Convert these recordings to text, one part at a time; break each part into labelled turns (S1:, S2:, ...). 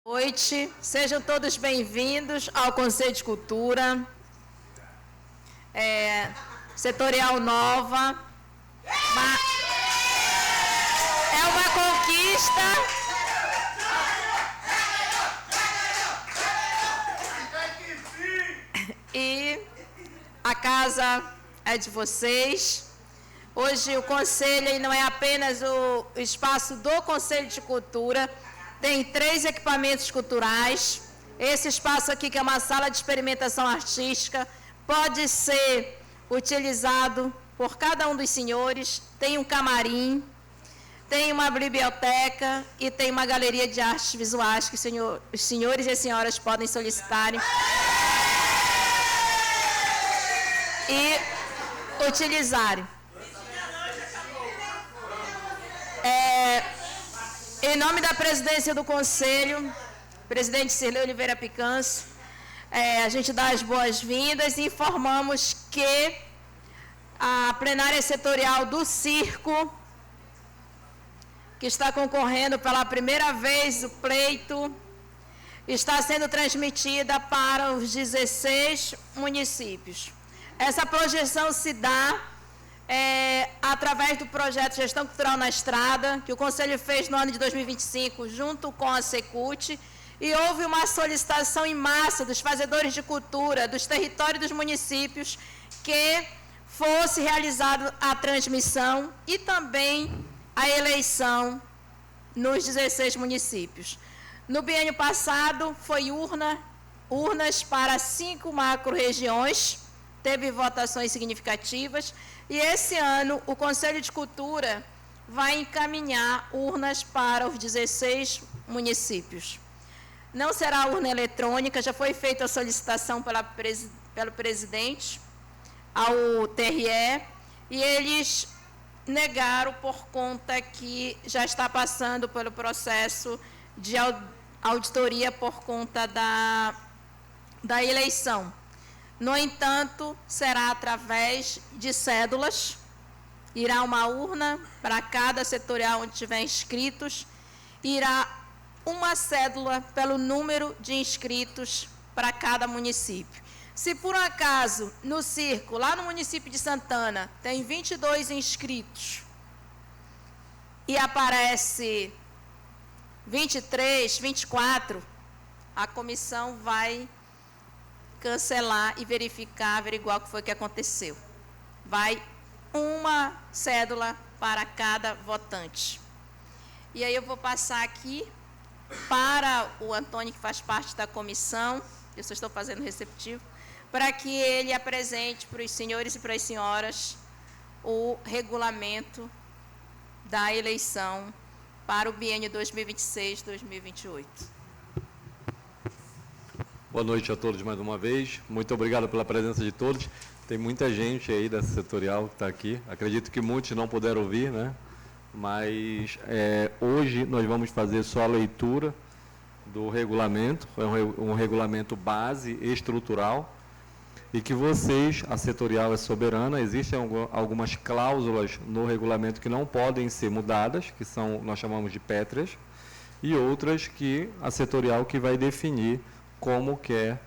S1: Boa noite, sejam todos bem-vindos ao Conselho de Cultura, Setorial Nova. É uma conquista. E a casa é de vocês. Hoje o Conselho não é apenas o espaço do Conselho de Cultura. Tem 3 equipamentos culturais. Esse espaço aqui, que é uma sala de experimentação artística, pode ser utilizado por cada um dos senhores. Tem um camarim, tem uma biblioteca e tem uma galeria de artes visuais que os senhores e as senhoras podem solicitarem e utilizarem. Em nome da presidência do Conselho, presidente Cirlei Oliveira Picanço, a gente dá as boas-vindas e informamos que a plenária setorial do Circo, que está concorrendo pela primeira vez o pleito, está sendo transmitida para os 16 municípios. Essa projeção se dá através do projeto Gestão Cultural na Estrada, que o Conselho fez no ano de 2025, junto com a Secult, e houve uma solicitação em massa dos fazedores de cultura, dos territórios dos municípios, que fosse realizada a transmissão e também a eleição nos 16 municípios. No biênio passado, foi urnas para 5 macro-regiões, teve votações significativas, e esse ano o Conselho de Cultura vai encaminhar urnas para os 16 municípios. Não será urna eletrônica, já foi feita a solicitação pelo presidente ao TRE, e eles negaram por conta que já está passando pelo processo de auditoria por conta da eleição. No entanto, será através de cédulas. Irá uma urna para cada setorial onde tiver inscritos. Irá uma cédula pelo número de inscritos para cada município. Se por um acaso, no Circo, lá no município de Santana, tem 22 inscritos e aparece 23, 24, a comissão vai cancelar e averiguar o que foi que aconteceu. Vai uma cédula para cada votante. E aí eu vou passar aqui para o Antônio, que faz parte da comissão, eu só estou fazendo receptivo, para que ele apresente para os senhores e para as senhoras o regulamento da eleição para o biênio 2026-2028.
S2: Boa noite a todos mais uma vez. Muito obrigado pela presença de todos. Tem muita gente aí dessa setorial que está aqui. Acredito que muitos não puderam ouvir, né? Mas hoje nós vamos fazer só a leitura do regulamento. É um regulamento base estrutural e que vocês, a setorial é soberana. Existem algumas cláusulas no regulamento que não podem ser mudadas, que são, nós chamamos de pétreas, e outras que a setorial que vai definir como quer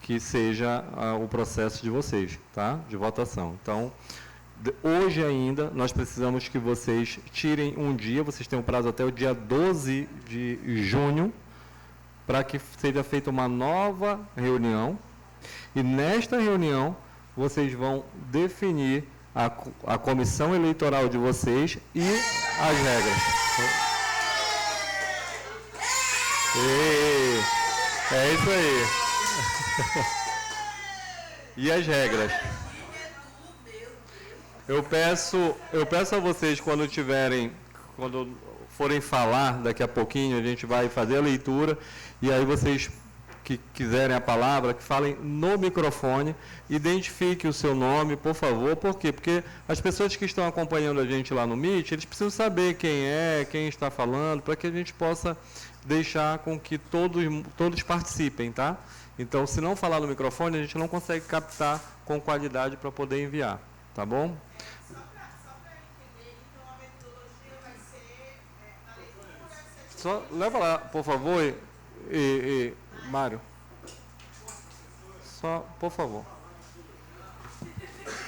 S2: que seja o processo de vocês, tá? De votação. Então, hoje ainda, nós precisamos que vocês tirem um dia, vocês têm um prazo até o dia 12 de junho, para que seja feita uma nova reunião, e nesta reunião, vocês vão definir a comissão eleitoral de vocês e as regras. É isso aí. E as regras. Eu peço a vocês, quando forem falar, daqui a pouquinho, a gente vai fazer a leitura, e aí vocês que quiserem a palavra, que falem no microfone, identifique o seu nome, por favor. Por quê? Porque as pessoas que estão acompanhando a gente lá no Meet, eles precisam saber quem está falando, para que a gente possa deixar com que todos participem, tá? Então, se não falar no microfone, a gente não consegue captar com qualidade para poder enviar, tá bom? Só para entender, então a metodologia vai ser na leitura ou vai ser Só leva lá, por favor, Mário. Só, por favor.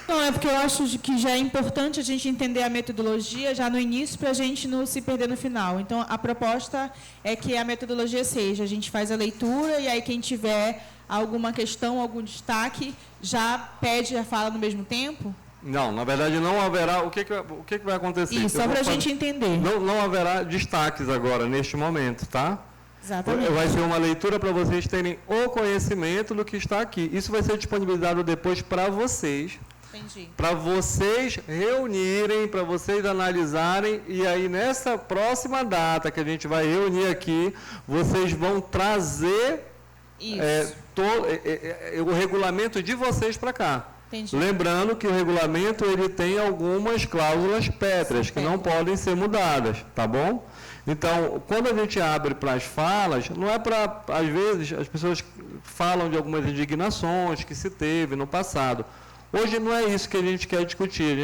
S3: Não, é porque eu acho que já é importante a gente entender a metodologia já no início para a gente não se perder no final. Então, a proposta é que a metodologia seja, a gente faz a leitura e aí quem tiver alguma questão, algum destaque, já pede a fala no mesmo tempo?
S2: Não, na verdade não haverá. O que vai acontecer?
S3: Isso, só para a gente entender.
S2: Não haverá destaques agora, neste momento, tá?
S3: Exatamente.
S2: Vai ser uma leitura para vocês terem o conhecimento do que está aqui. Isso vai ser disponibilizado depois para vocês.
S3: Entendi.
S2: Para vocês reunirem, para vocês analisarem, e aí nessa próxima data que a gente vai reunir aqui, vocês vão trazer o regulamento de vocês para cá.
S3: Entendi.
S2: Lembrando que o regulamento ele tem algumas cláusulas pétreas que não podem ser mudadas, tá bom? Então, quando a gente abre para as falas, não é para, às vezes, as pessoas falam de algumas indignações que se teve no passado. Hoje não é isso que a gente quer discutir, a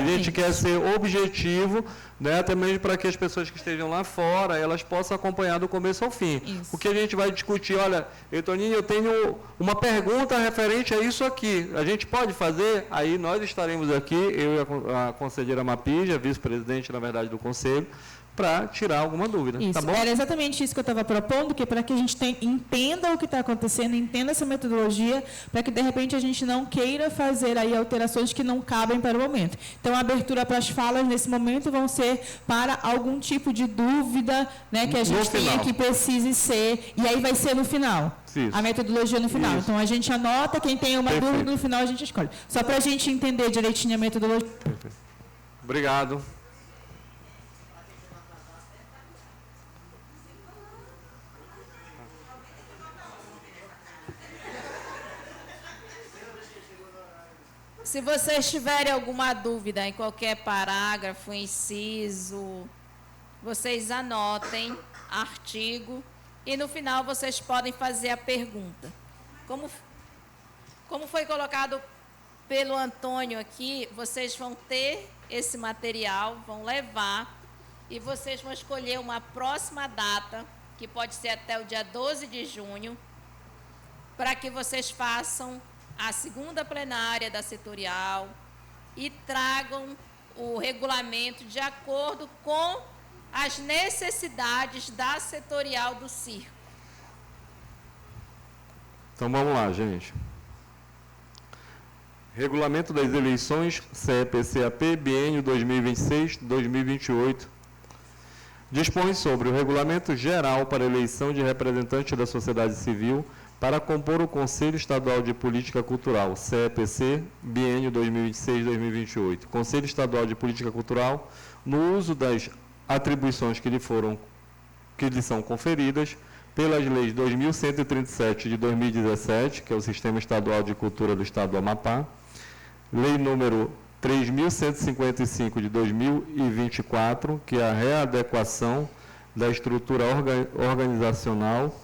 S2: gente quer ser objetivo, né, também para que as pessoas que estejam lá fora, elas possam acompanhar do começo ao fim.
S3: Isso.
S2: O que a gente vai discutir, olha, Toninho, eu tenho uma pergunta referente a isso aqui, a gente pode fazer? Aí nós estaremos aqui, eu e a conselheira Mapija, vice-presidente, na verdade, do conselho, para tirar alguma dúvida.
S3: Isso,
S2: tá bom?
S3: era exatamente isso que eu estava propondo, que para que a gente entenda o que está acontecendo, entenda essa metodologia, para que, de repente, a gente não queira fazer aí alterações que não cabem para o momento. Então, a abertura para as falas, nesse momento, vão ser para algum tipo de dúvida, né, que a gente tenha que precise ser, e aí vai ser no final. Isso. A metodologia no final. Isso. Então, a gente anota, quem tem uma dúvida, no final a gente escolhe. Só para a gente entender direitinho a metodologia.
S2: Perfeito. Obrigado.
S1: Se vocês tiverem alguma dúvida em qualquer parágrafo, inciso, vocês anotem artigo e no final vocês podem fazer a pergunta. Como foi colocado pelo Antônio aqui, vocês vão ter esse material, vão levar e vocês vão escolher uma próxima data, que pode ser até o dia 12 de junho, para que vocês façam a segunda plenária da setorial e tragam o regulamento de acordo com as necessidades da setorial do circo.
S2: Então vamos lá, gente. Regulamento das eleições CEP-CAP biênio 2026-2028 dispõe sobre o regulamento geral para eleição de representante da sociedade civil para compor o Conselho Estadual de Política Cultural, CEPC, biênio 2026-2028. Conselho Estadual de Política Cultural, no uso das atribuições que lhe são conferidas pelas leis 2137 de 2017, que é o Sistema Estadual de Cultura do Estado do Amapá, lei número 3.155 de 2024, que é a readequação da estrutura organizacional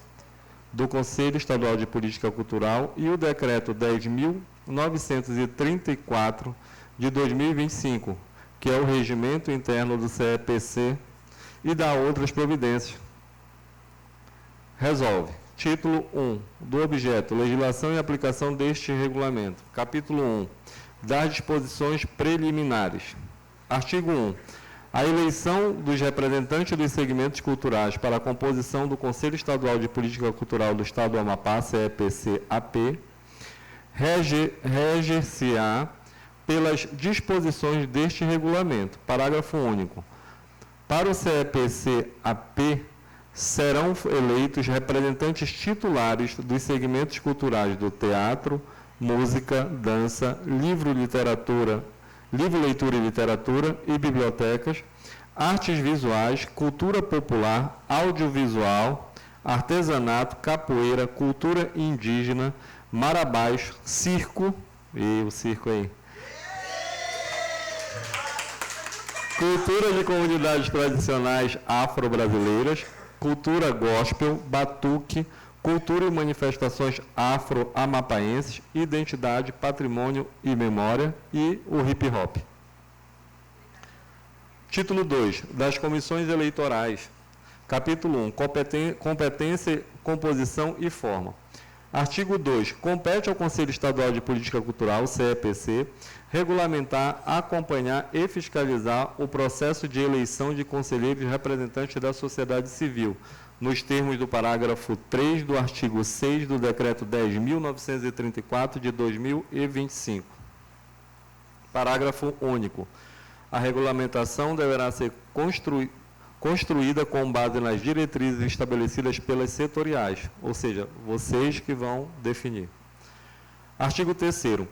S2: do Conselho Estadual de Política Cultural e o Decreto 10.934 de 2025, que é o regimento interno do CEPC e dá outras providências. Resolve. Título 1 do objeto, legislação e aplicação deste regulamento. Capítulo 1, das disposições preliminares. Artigo 1. A eleição dos representantes dos segmentos culturais para a composição do Conselho Estadual de Política Cultural do Estado do Amapá, CEPC-AP, reger-se-á pelas disposições deste regulamento. Parágrafo único. Para o CEPC-AP, serão eleitos representantes titulares dos segmentos culturais do teatro, música, dança, livro, leitura e literatura e bibliotecas, artes visuais, cultura popular, audiovisual, artesanato, capoeira, cultura indígena, marabás, circo, e o circo aí, cultura de comunidades tradicionais afro-brasileiras, cultura gospel, batuque, cultura e manifestações afro-amapaenses, identidade, patrimônio e memória e o hip-hop. Título 2. Das comissões eleitorais. Capítulo 1, competência, composição e forma. Artigo 2. Compete ao Conselho Estadual de Política Cultural, CEPC, regulamentar, acompanhar e fiscalizar o processo de eleição de conselheiros representantes da sociedade civil, nos termos do parágrafo 3 do artigo 6 do Decreto 10.934 de 2025. Parágrafo único. A regulamentação deverá ser construída com base nas diretrizes estabelecidas pelas setoriais, ou seja, vocês que vão definir. Artigo 3º.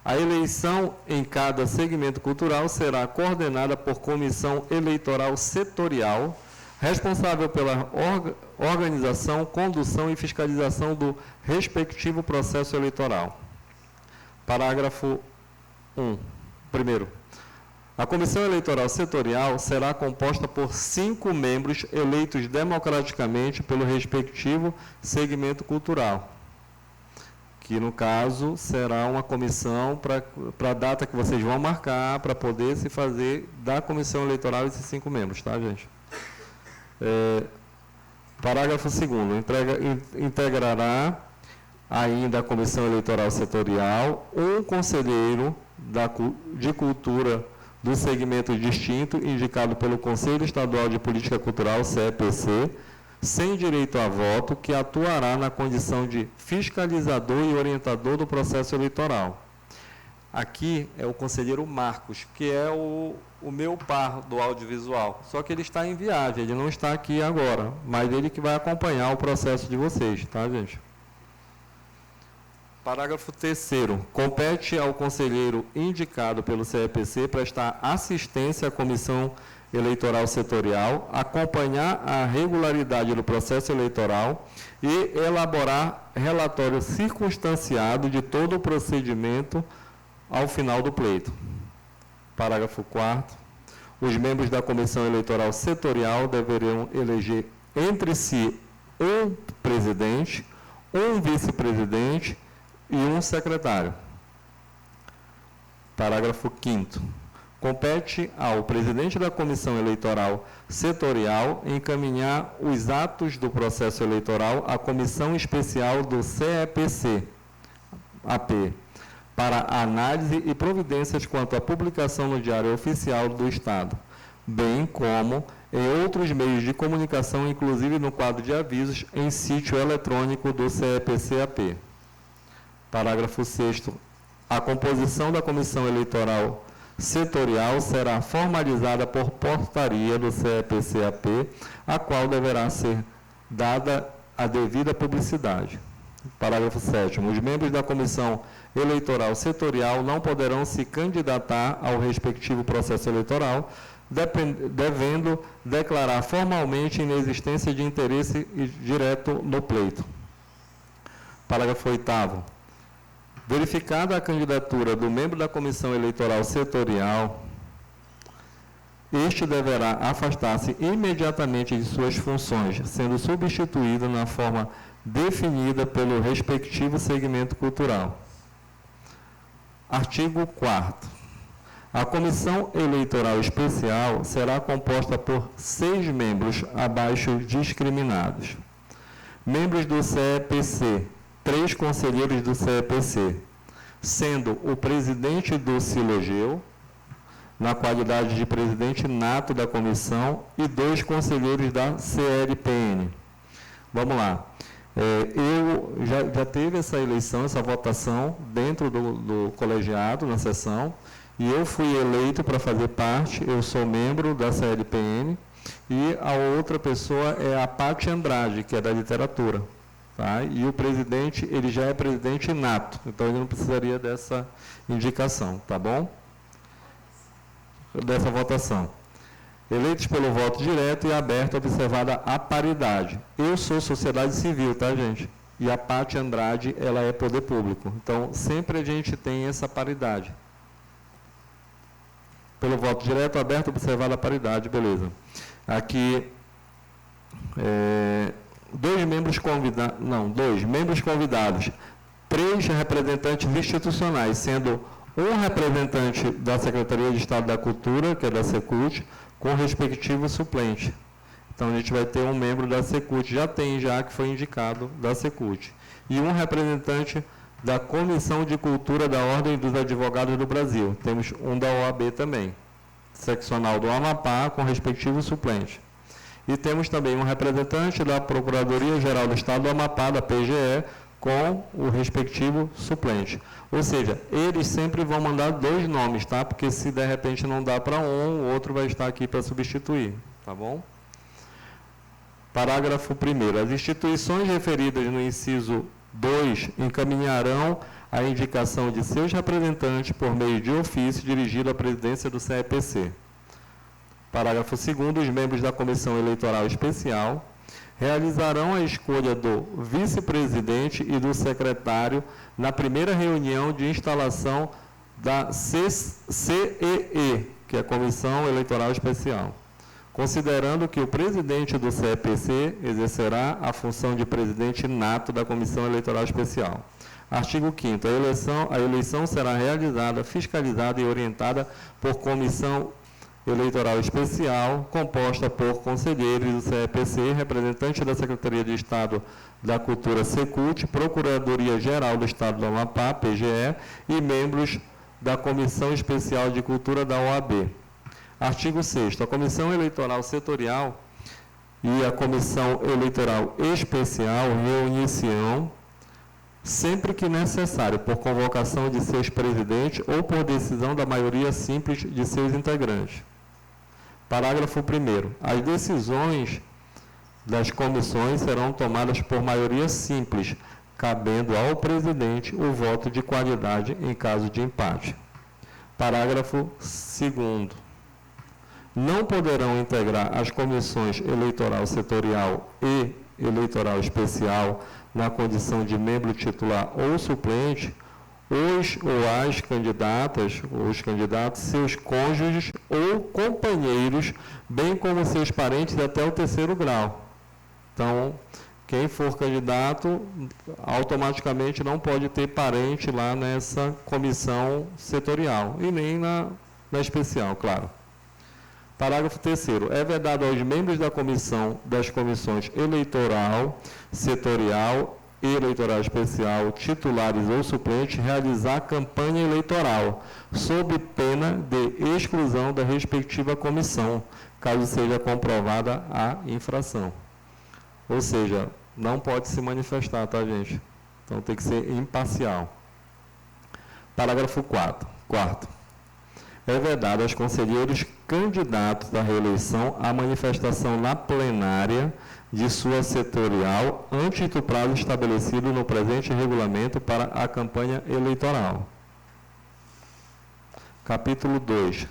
S2: A eleição em cada segmento cultural será coordenada por comissão eleitoral setorial, responsável pela organização, condução e fiscalização do respectivo processo eleitoral. Parágrafo 1. Primeiro, a comissão eleitoral setorial será composta por 5 membros eleitos democraticamente pelo respectivo segmento cultural, que no caso será uma comissão para a data que vocês vão marcar, para poder se fazer da comissão eleitoral esses 5 membros, tá, gente? Parágrafo 2º, integrará ainda a comissão eleitoral setorial um conselheiro de cultura do segmento distinto indicado pelo Conselho Estadual de Política Cultural, CEPC, sem direito a voto, que atuará na condição de fiscalizador e orientador do processo eleitoral. Aqui é o conselheiro Marcos, que é o meu par do audiovisual, só que ele está em viagem, ele não está aqui agora, mas ele que vai acompanhar o processo de vocês, tá, gente? Parágrafo 3º. Compete ao conselheiro indicado pelo CEPC prestar assistência à comissão eleitoral setorial, acompanhar a regularidade do processo eleitoral e elaborar relatório circunstanciado de todo o procedimento ao final do pleito. Parágrafo 4º. Os membros da comissão eleitoral setorial deverão eleger entre si um presidente, um vice-presidente e um secretário. Parágrafo 5º. Compete ao presidente da comissão eleitoral setorial encaminhar os atos do processo eleitoral à comissão especial do CEPC, AP, para análise e providências quanto à publicação no Diário Oficial do Estado, bem como em outros meios de comunicação, inclusive no quadro de avisos em sítio eletrônico do CEPC-AP. Parágrafo 6º. A composição da comissão eleitoral setorial será formalizada por portaria do CEPC-AP, a qual deverá ser dada a devida publicidade. Parágrafo 7º. Os membros da comissão eleitoral setorial não poderão se candidatar ao respectivo processo eleitoral, devendo declarar formalmente inexistência de interesse direto no pleito. Parágrafo 8º. Verificada a candidatura do membro da comissão eleitoral setorial, este deverá afastar-se imediatamente de suas funções, sendo substituído na forma definida pelo respectivo segmento cultural. Artigo 4º. A comissão eleitoral especial será composta por 6 membros abaixo discriminados. Membros do CEPC, 3 conselheiros do CEPC, sendo o presidente do Silogeu, na qualidade de presidente nato da comissão, e 2 conselheiros da CLPN. Vamos lá. Eu já teve essa eleição, essa votação dentro do colegiado, na sessão, e eu fui eleito para fazer parte, eu sou membro da CLPN, e a outra pessoa é a Paty Andrade, que é da literatura. Tá? E o presidente, ele já é presidente nato, então ele não precisaria dessa indicação, tá bom? Dessa votação. Eleitos pelo voto direto e aberto, observada a paridade. Eu sou sociedade civil, tá, gente? E a Paty Andrade, ela é poder público. Então, sempre a gente tem essa paridade. Pelo voto direto, aberto, observada a paridade, beleza. Aqui, 2 membros convidados, 3 representantes institucionais, sendo um representante da Secretaria de Estado da Cultura, que é da Secult, com respectivo suplente. Então, a gente vai ter um membro da Secult, já que foi indicado da Secult, e um representante da Comissão de Cultura da Ordem dos Advogados do Brasil. Temos um da OAB também, seccional do Amapá, com respectivo suplente. E temos também um representante da Procuradoria-Geral do Estado do Amapá, da PGE, com o respectivo suplente. Ou seja, eles sempre vão mandar 2 nomes, tá? Porque se de repente não dá para um, o outro vai estar aqui para substituir, tá bom? Parágrafo 1º. As instituições referidas no inciso 2 encaminharão a indicação de seus representantes por meio de ofício dirigido à presidência do CEPC. Parágrafo 2º. Os membros da Comissão Eleitoral Especial realizarão a escolha do vice-presidente e do secretário na primeira reunião de instalação da CEE, que é a Comissão Eleitoral Especial, considerando que o presidente do CEPC exercerá a função de presidente nato da Comissão Eleitoral Especial. Artigo 5º. A eleição será realizada, fiscalizada e orientada por Comissão Eleitoral Especial, composta por conselheiros do CEPC, representante da Secretaria de Estado da Cultura Secult, Procuradoria-Geral do Estado do Amapá, PGE, e membros da Comissão Especial de Cultura da OAB. Artigo 6º. A Comissão Eleitoral Setorial e a Comissão Eleitoral Especial reunir-se-ão sempre que necessário, por convocação de seus presidentes ou por decisão da maioria simples de seus integrantes. Parágrafo 1º. As decisões das comissões serão tomadas por maioria simples, cabendo ao presidente o voto de qualidade em caso de empate. Parágrafo 2º. Não poderão integrar as comissões eleitoral setorial e eleitoral especial na condição de membro titular ou suplente os ou as candidatas, os candidatos, seus cônjuges ou companheiros, bem como seus parentes até o 3º grau. Então, quem for candidato, automaticamente não pode ter parente lá nessa comissão setorial, e nem na especial, claro. Parágrafo 3º. É vedado aos membros das comissões eleitoral, setorial e eleitoral especial, titulares ou suplentes, realizar campanha eleitoral, sob pena de exclusão da respectiva comissão, caso seja comprovada a infração. Ou seja, não pode se manifestar, tá, gente? Então tem que ser imparcial. Parágrafo 4º. É vedado aos conselheiros candidatos à reeleição a manifestação na plenária de sua setorial antes do prazo estabelecido no presente regulamento para a campanha eleitoral. Capítulo 2.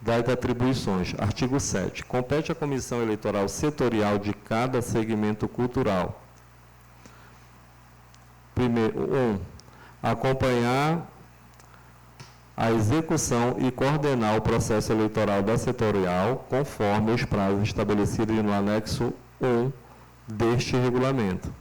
S2: Das atribuições. Artigo 7. Compete à Comissão Eleitoral Setorial de cada segmento cultural. Primeiro, 1. Acompanhar a execução e coordenar o processo eleitoral da setorial, conforme os prazos estabelecidos no anexo 1 deste regulamento.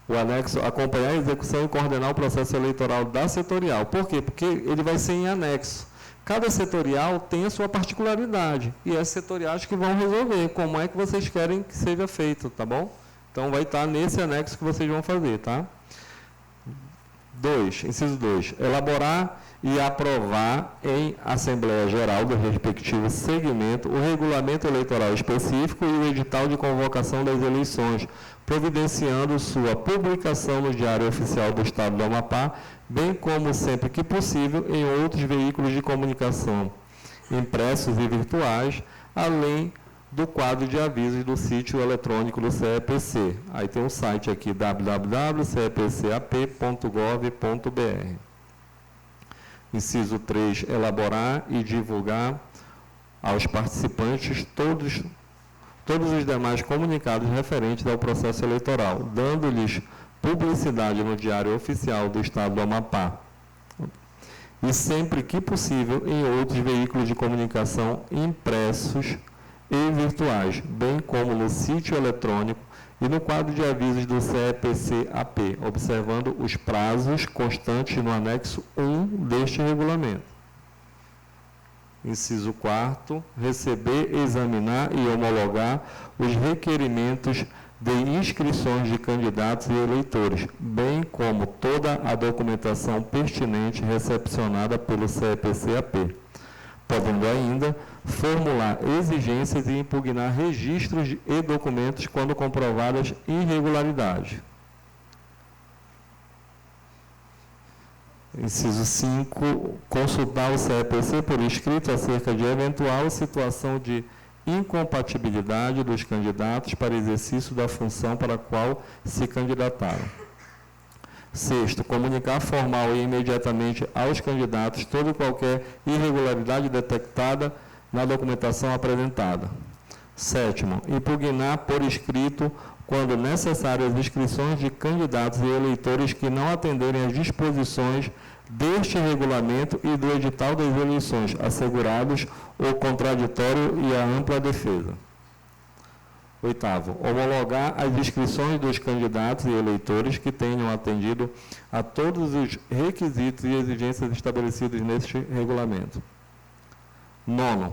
S2: O anexo, acompanhar a execução e coordenar o processo eleitoral da setorial. Por quê? Porque ele vai ser em anexo. Cada setorial tem a sua particularidade, e é setoriais que vão resolver como é que vocês querem que seja feito, tá bom? Então, vai estar nesse anexo que vocês vão fazer, tá? 2, inciso 2, elaborar e aprovar em Assembleia Geral do respectivo segmento o regulamento eleitoral específico e o edital de convocação das eleições, providenciando sua publicação no Diário Oficial do Estado do Amapá, bem como, sempre que possível, em outros veículos de comunicação, impressos e virtuais, além do quadro de avisos do sítio eletrônico do CEPC. Aí tem um site aqui, www.cepcap.gov.br. Inciso 3, elaborar e divulgar aos participantes todos os demais comunicados referentes ao processo eleitoral, dando-lhes publicidade no Diário Oficial do Estado do Amapá. E sempre que possível, em outros veículos de comunicação impressos e virtuais, bem como no sítio eletrônico e no quadro de avisos do CEPC-AP, observando os prazos constantes no anexo 1 deste regulamento. Inciso 4º, receber, examinar e homologar os requerimentos de inscrições de candidatos e eleitores, bem como toda a documentação pertinente recepcionada pelo CEPC-AP, podendo ainda formular exigências e impugnar registros e documentos quando comprovadas irregularidades. Inciso 5, consultar o CEPC por escrito acerca de eventual situação de incompatibilidade dos candidatos para exercício da função para a qual se candidataram. 6º, comunicar formal e imediatamente aos candidatos toda e qualquer irregularidade detectada na documentação apresentada. 7º, impugnar por escrito, quando necessárias, inscrições de candidatos e eleitores que não atenderem às disposições deste regulamento e do edital das eleições, assegurados o contraditório e a ampla defesa. 8º, homologar as inscrições dos candidatos e eleitores que tenham atendido a todos os requisitos e exigências estabelecidos neste regulamento. 9º,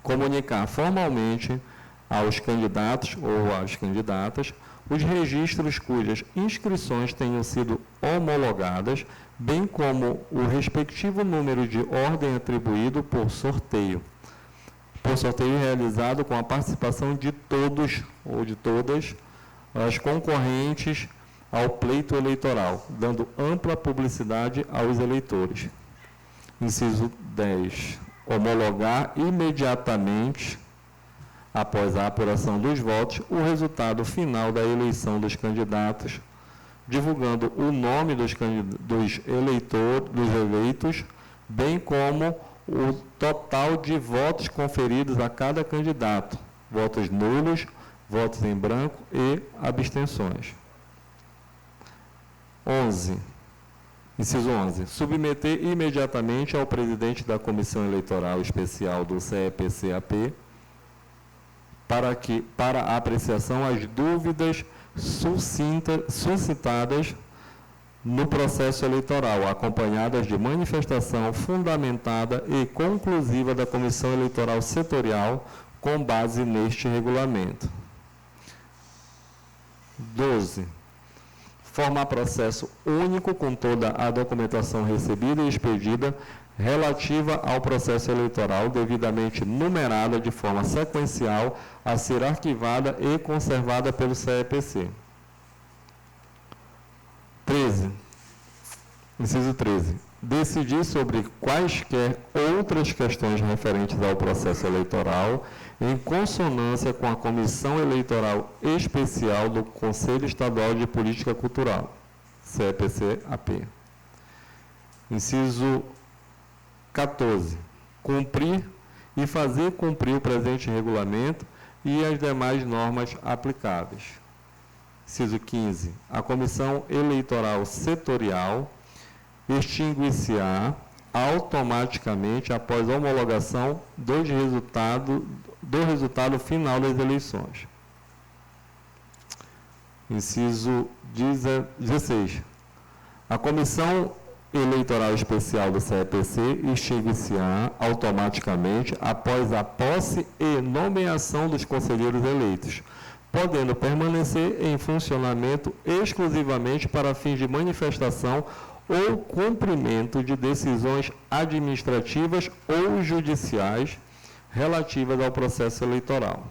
S2: comunicar formalmente aos candidatos ou às candidatas os registros cujas inscrições tenham sido homologadas, bem como o respectivo número de ordem atribuído por sorteio realizado com a participação de todos ou de todas as concorrentes ao pleito eleitoral, dando ampla publicidade aos eleitores. Inciso 10. Homologar imediatamente, após a apuração dos votos, o resultado final da eleição dos candidatos, divulgando o nome dos eleitos, bem como o total de votos conferidos a cada candidato, votos nulos, votos em branco e abstenções. 11. Inciso 11. Submeter imediatamente ao presidente da Comissão Eleitoral Especial do CEPC-AP para a apreciação as dúvidas suscitadas no processo eleitoral, acompanhadas de manifestação fundamentada e conclusiva da Comissão Eleitoral Setorial com base neste regulamento. 12. Formar processo único com toda a documentação recebida e expedida relativa ao processo eleitoral, devidamente numerada de forma sequencial, a ser arquivada e conservada pelo CEPC. 13. Inciso 13. Decidir sobre quaisquer outras questões referentes ao processo eleitoral, em consonância com a Comissão Eleitoral Especial do Conselho Estadual de Política Cultural, CEPC-AP. Inciso 14. Cumprir e fazer cumprir o presente regulamento e as demais normas aplicáveis. Inciso 15. A Comissão Eleitoral Setorial extinguir-se-á automaticamente após a homologação do resultado final das eleições. Inciso 16. A Comissão Eleitoral Especial do CEPC extinguir-se-á automaticamente após a posse e nomeação dos conselheiros eleitos, podendo permanecer em funcionamento exclusivamente para fins de manifestação ou cumprimento de decisões administrativas ou judiciais relativas ao processo eleitoral.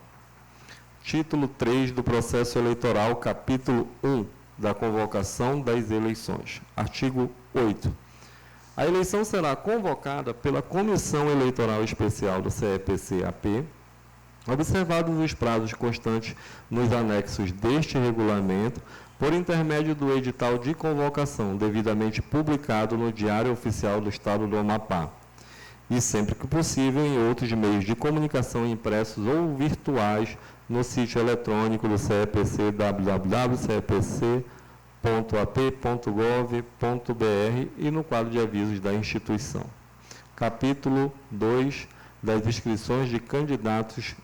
S2: Título 3 do Processo Eleitoral, capítulo 1, da convocação das eleições. Artigo 8. A eleição será convocada pela Comissão Eleitoral Especial do CEPC-AP, observados os prazos constantes nos anexos deste regulamento, por intermédio do edital de convocação, devidamente publicado no Diário Oficial do Estado do Amapá, e sempre que possível em outros meios de comunicação impressos ou virtuais no sítio eletrônico do CEPC, www.cepc.ap.gov.br, e no quadro de avisos da instituição. Capítulo 2 das inscrições de candidatos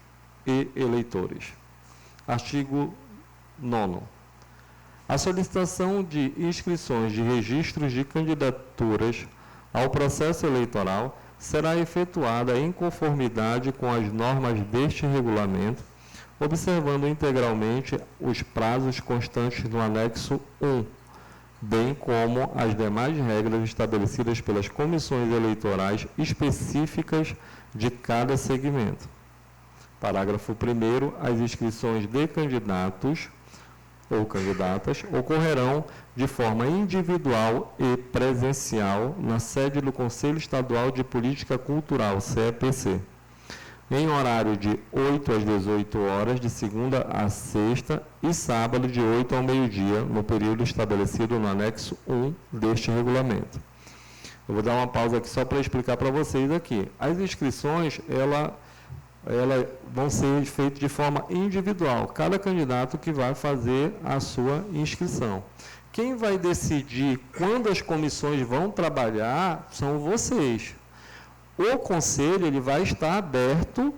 S2: e eleitores. Artigo 9º. A solicitação de inscrições de registros de candidaturas ao processo eleitoral será efetuada em conformidade com as normas deste regulamento, observando integralmente os prazos constantes no anexo 1, bem como as demais regras estabelecidas pelas comissões eleitorais específicas de cada segmento. Parágrafo 1º. As inscrições de candidatos ou candidatas ocorrerão de forma individual e presencial na sede do Conselho Estadual de Política Cultural, CEPC, em horário de 8 às 18 horas, de segunda a sexta, e sábado de 8 ao meio-dia, no período estabelecido no anexo 1 deste regulamento. Eu vou dar uma pausa aqui só para explicar para vocês aqui. As inscrições, elas vão ser feitas de forma individual, cada candidato que vai fazer a sua inscrição. Quem vai decidir quando as comissões vão trabalhar são vocês. O conselho ele vai estar aberto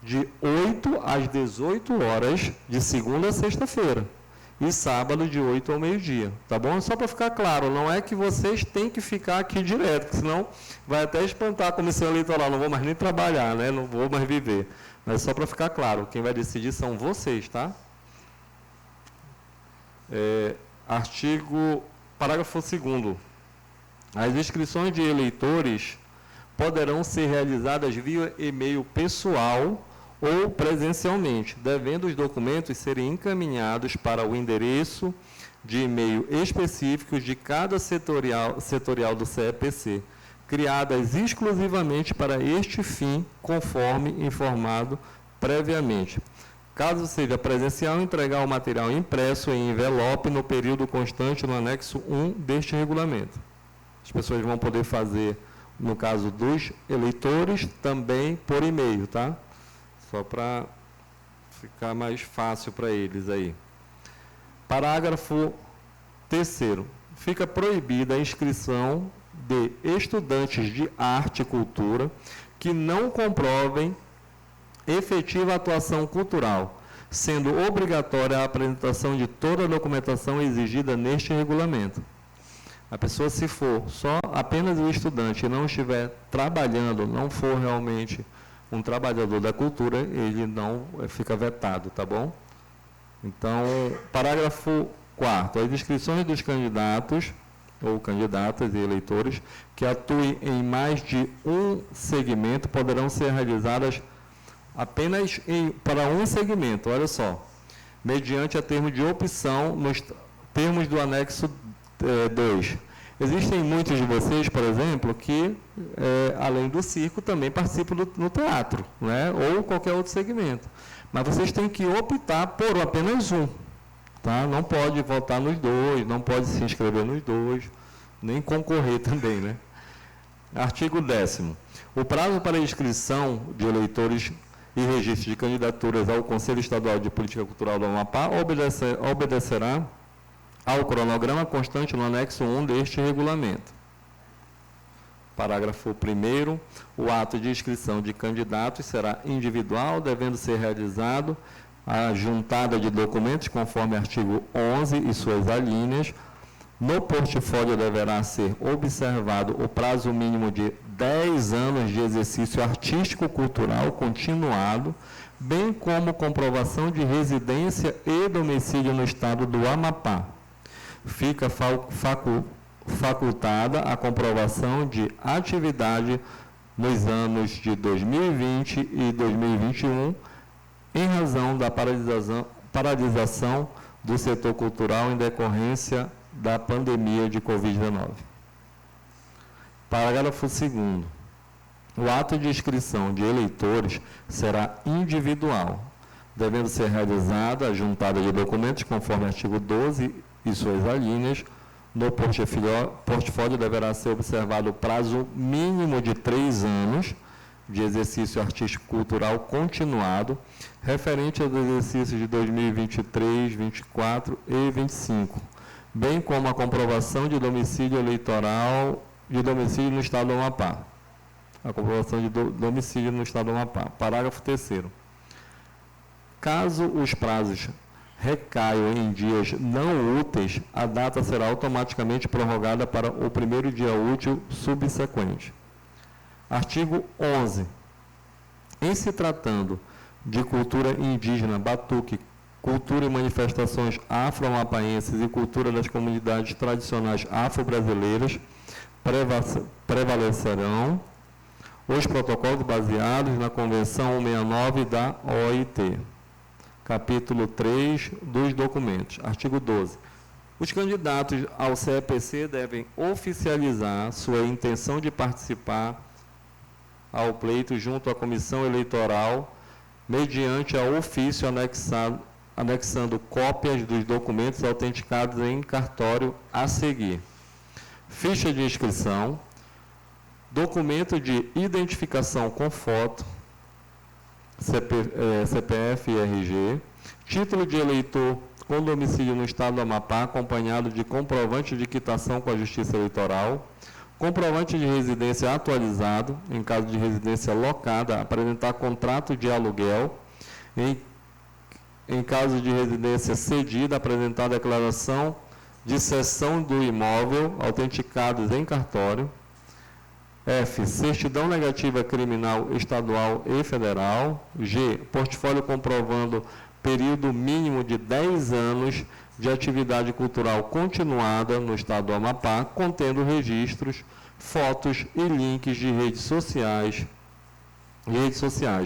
S2: de 8 às 18 horas, de segunda a sexta-feira, e sábado de 8 ao meio-dia, tá bom? Só para ficar claro, não é que vocês têm que ficar aqui direto, porque senão vai até espantar a comissão eleitoral, não vou mais nem trabalhar, né? Não vou mais viver. Mas só para ficar claro, quem vai decidir são vocês, tá? Parágrafo 2º. As inscrições de eleitores poderão ser realizadas via e-mail pessoal ou presencialmente, devendo os documentos serem encaminhados para o endereço de e-mail específicos de cada setorial do CEPC, criadas exclusivamente para este fim, conforme informado previamente. Caso seja presencial, entregar o material impresso em envelope no período constante no anexo 1 deste regulamento. As pessoas vão poder fazer, no caso dos eleitores, também por e-mail, tá? Só para ficar mais fácil para eles aí. Parágrafo 3º. Fica proibida a inscrição de estudantes de arte e cultura que não comprovem efetiva atuação cultural, sendo obrigatória a apresentação de toda a documentação exigida neste regulamento. A pessoa, se for só apenas o estudante e não estiver trabalhando, não for realmente um trabalhador da cultura, ele não fica vetado, tá bom? Então, parágrafo 4º. As inscrições dos candidatos ou candidatas e eleitores que atuem em mais de um segmento poderão ser realizadas apenas para um segmento, olha só, mediante a termo de opção nos termos do anexo 2. Existem muitos de vocês, por exemplo, que, além do circo, também participam no teatro, né? Ou qualquer outro segmento. Mas vocês têm que optar por apenas um. Tá? Não pode votar nos dois, não pode se inscrever nos dois, nem concorrer também, né? Artigo 10º. O prazo para inscrição de eleitores e registro de candidaturas ao Conselho Estadual de Política Cultural do Amapá obedecerá ao cronograma constante no anexo 1 deste regulamento. Parágrafo 1º. O ato de inscrição de candidatos será individual, devendo ser realizado a juntada de documentos conforme artigo 11 e suas alíneas. No portfólio deverá ser observado o prazo mínimo de 10 anos de exercício artístico-cultural continuado, bem como comprovação de residência e domicílio no estado do Amapá. Fica facultada a comprovação de atividade nos anos de 2020 e 2021, em razão da paralisação do setor cultural em decorrência da pandemia de Covid-19. Parágrafo 2º. O ato de inscrição de eleitores será individual, devendo ser realizada a juntada de documentos conforme artigo 12 e suas alíneas. No portfólio deverá ser observado o prazo mínimo de 3 anos de exercício artístico-cultural continuado, referente aos exercícios de 2023, 2024 e 2025, bem como a comprovação de domicílio eleitoral de domicílio no estado do Amapá. A comprovação de domicílio no estado do Amapá. Parágrafo 3º. Caso os prazos recaiam em dias não úteis, a data será automaticamente prorrogada para o primeiro dia útil subsequente. Artigo 11. Em se tratando de cultura indígena, batuque, cultura e manifestações afro-amapaenses e cultura das comunidades tradicionais afro-brasileiras, prevalecerão os protocolos baseados na Convenção 169 da OIT. Capítulo 3 dos documentos. Artigo 12. Os candidatos ao CEPC devem oficializar sua intenção de participar ao pleito junto à comissão eleitoral mediante a ofício anexando cópias dos documentos autenticados em cartório a seguir: ficha de inscrição, documento de identificação com foto, CPF e RG, título de eleitor com domicílio no estado do Amapá, acompanhado de comprovante de quitação com a Justiça Eleitoral, comprovante de residência atualizado, em caso de residência locada, apresentar contrato de aluguel, em caso de residência cedida, apresentar declaração de cessão do imóvel, autenticados em cartório. F. Certidão negativa criminal estadual e federal. G. Portfólio comprovando período mínimo de 10 anos de atividade cultural continuada no estado do Amapá, contendo registros, fotos e links de redes sociais,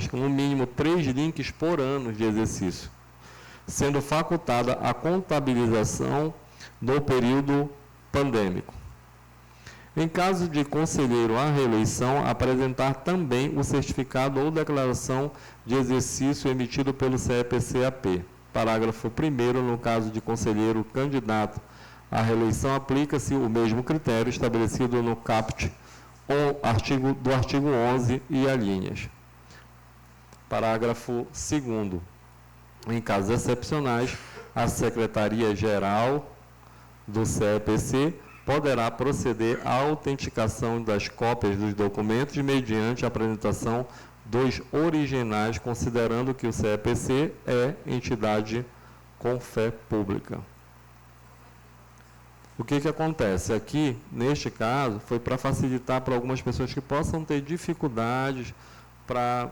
S2: com no mínimo 3 links por ano de exercício, sendo facultada a contabilização do período pandêmico. Em caso de conselheiro à reeleição, apresentar também o certificado ou declaração de exercício emitido pelo CEPC-AP. Parágrafo 1º, no caso de conselheiro candidato à reeleição, aplica-se o mesmo critério estabelecido no caput do artigo 11 e alíneas. Parágrafo 2º. Em casos excepcionais, a Secretaria-Geral do CEPC poderá proceder à autenticação das cópias dos documentos mediante a apresentação dos originais, considerando que o CEPC é entidade com fé pública. O que acontece? Aqui, neste caso, foi para facilitar para algumas pessoas que possam ter dificuldades para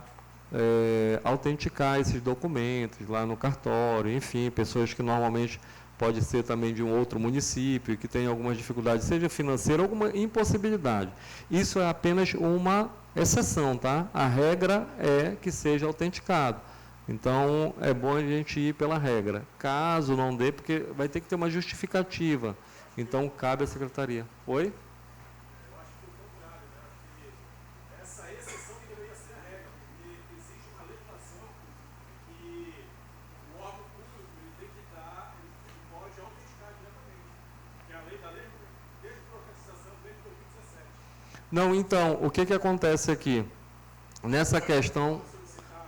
S2: autenticar esses documentos lá no cartório, enfim, pessoas que normalmente pode ser também de um outro município, que tem algumas dificuldades, seja financeira, alguma impossibilidade. Isso é apenas uma exceção, tá? A regra é que seja autenticado. Então, é bom a gente ir pela regra. Caso não dê, porque vai ter que ter uma justificativa. Então, cabe à secretaria. Oi? Não, então, o que acontece aqui? Nessa questão,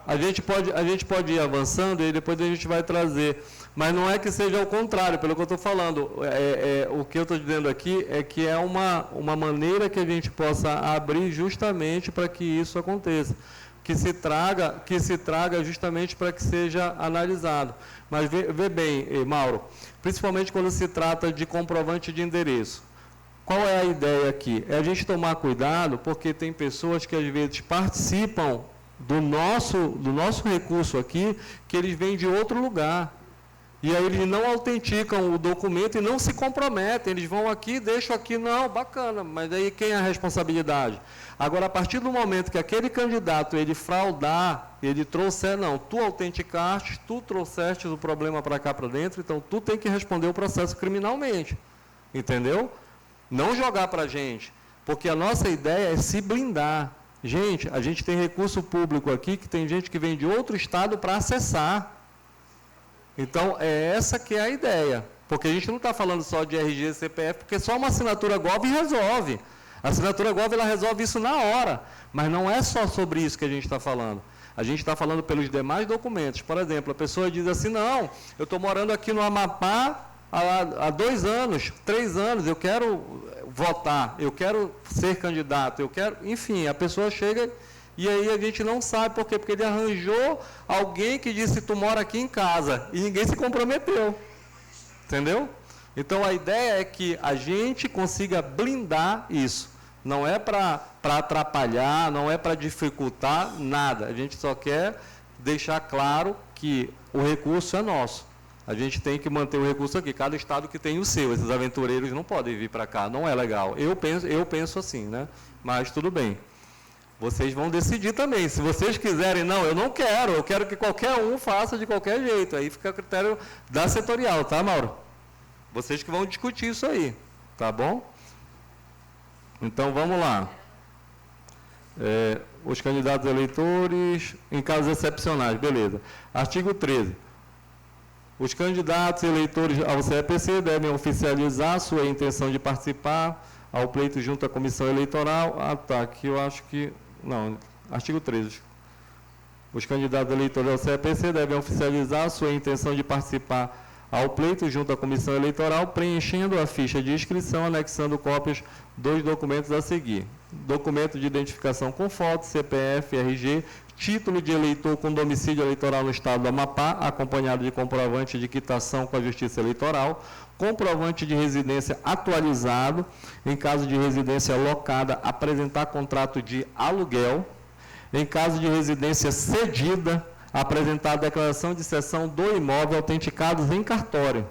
S2: a gente pode ir avançando e depois a gente vai trazer, mas não é que seja ao contrário, pelo que eu estou falando. O que eu estou dizendo aqui é que é uma maneira que a gente possa abrir justamente para que isso aconteça, que se traga justamente para que seja analisado. Mas vê bem, Mauro, principalmente quando se trata de comprovante de endereço. Qual é a ideia aqui? É a gente tomar cuidado, porque tem pessoas que às vezes participam do nosso recurso aqui, que eles vêm de outro lugar. E aí eles não autenticam o documento e não se comprometem. Eles vão aqui, deixam aqui, não, bacana, mas aí quem é a responsabilidade? Agora, a partir do momento que aquele candidato, ele fraudar, ele trouxer, não, tu autenticaste, tu trouxeste o problema para cá, para dentro, então tu tem que responder o processo criminalmente. Entendeu? Não jogar para a gente, porque a nossa ideia é se blindar. Gente, a gente tem recurso público aqui, que tem gente que vem de outro estado para acessar. Então, é essa que é a ideia. Porque a gente não está falando só de RG e CPF, porque só uma assinatura Gov resolve. A assinatura Gov, ela resolve isso na hora. Mas não é só sobre isso que a gente está falando. A gente está falando pelos demais documentos. Por exemplo, a pessoa diz assim, não, eu estou morando aqui no Amapá, há 2 anos, 3 anos, eu quero votar, eu quero ser candidato, eu quero... Enfim, a pessoa chega e aí a gente não sabe por quê, porque ele arranjou alguém que disse, tu mora aqui em casa, e ninguém se comprometeu. Entendeu? Então, a ideia é que a gente consiga blindar isso. Não é para atrapalhar, não é para dificultar nada. A gente só quer deixar claro que o recurso é nosso. A gente tem que manter o recurso aqui. Cada estado que tem o seu. Esses aventureiros não podem vir para cá. Não é legal. Eu penso assim, né? Mas tudo bem. Vocês vão decidir também. Se vocês quiserem, não, eu não quero. Eu quero que qualquer um faça de qualquer jeito. Aí fica a critério da setorial, tá, Mauro? Vocês que vão discutir isso aí. Tá bom? Então, vamos lá. Os candidatos eleitores, em casos excepcionais, beleza. Artigo 13. Os candidatos eleitores ao CEPC devem oficializar sua intenção de participar ao pleito junto à comissão eleitoral. Ah, tá, aqui eu acho que... Não, artigo 13. Os candidatos eleitores ao CEPC devem oficializar sua intenção de participar ao pleito junto à comissão eleitoral, preenchendo a ficha de inscrição, anexando cópias dos documentos a seguir. Documento de identificação com foto, CPF, RG, título de eleitor com domicílio eleitoral no estado do Amapá, acompanhado de comprovante de quitação com a Justiça Eleitoral, comprovante de residência atualizado, em caso de residência locada, apresentar contrato de aluguel, em caso de residência cedida, apresentar a declaração de cessão do imóvel autenticados em cartório,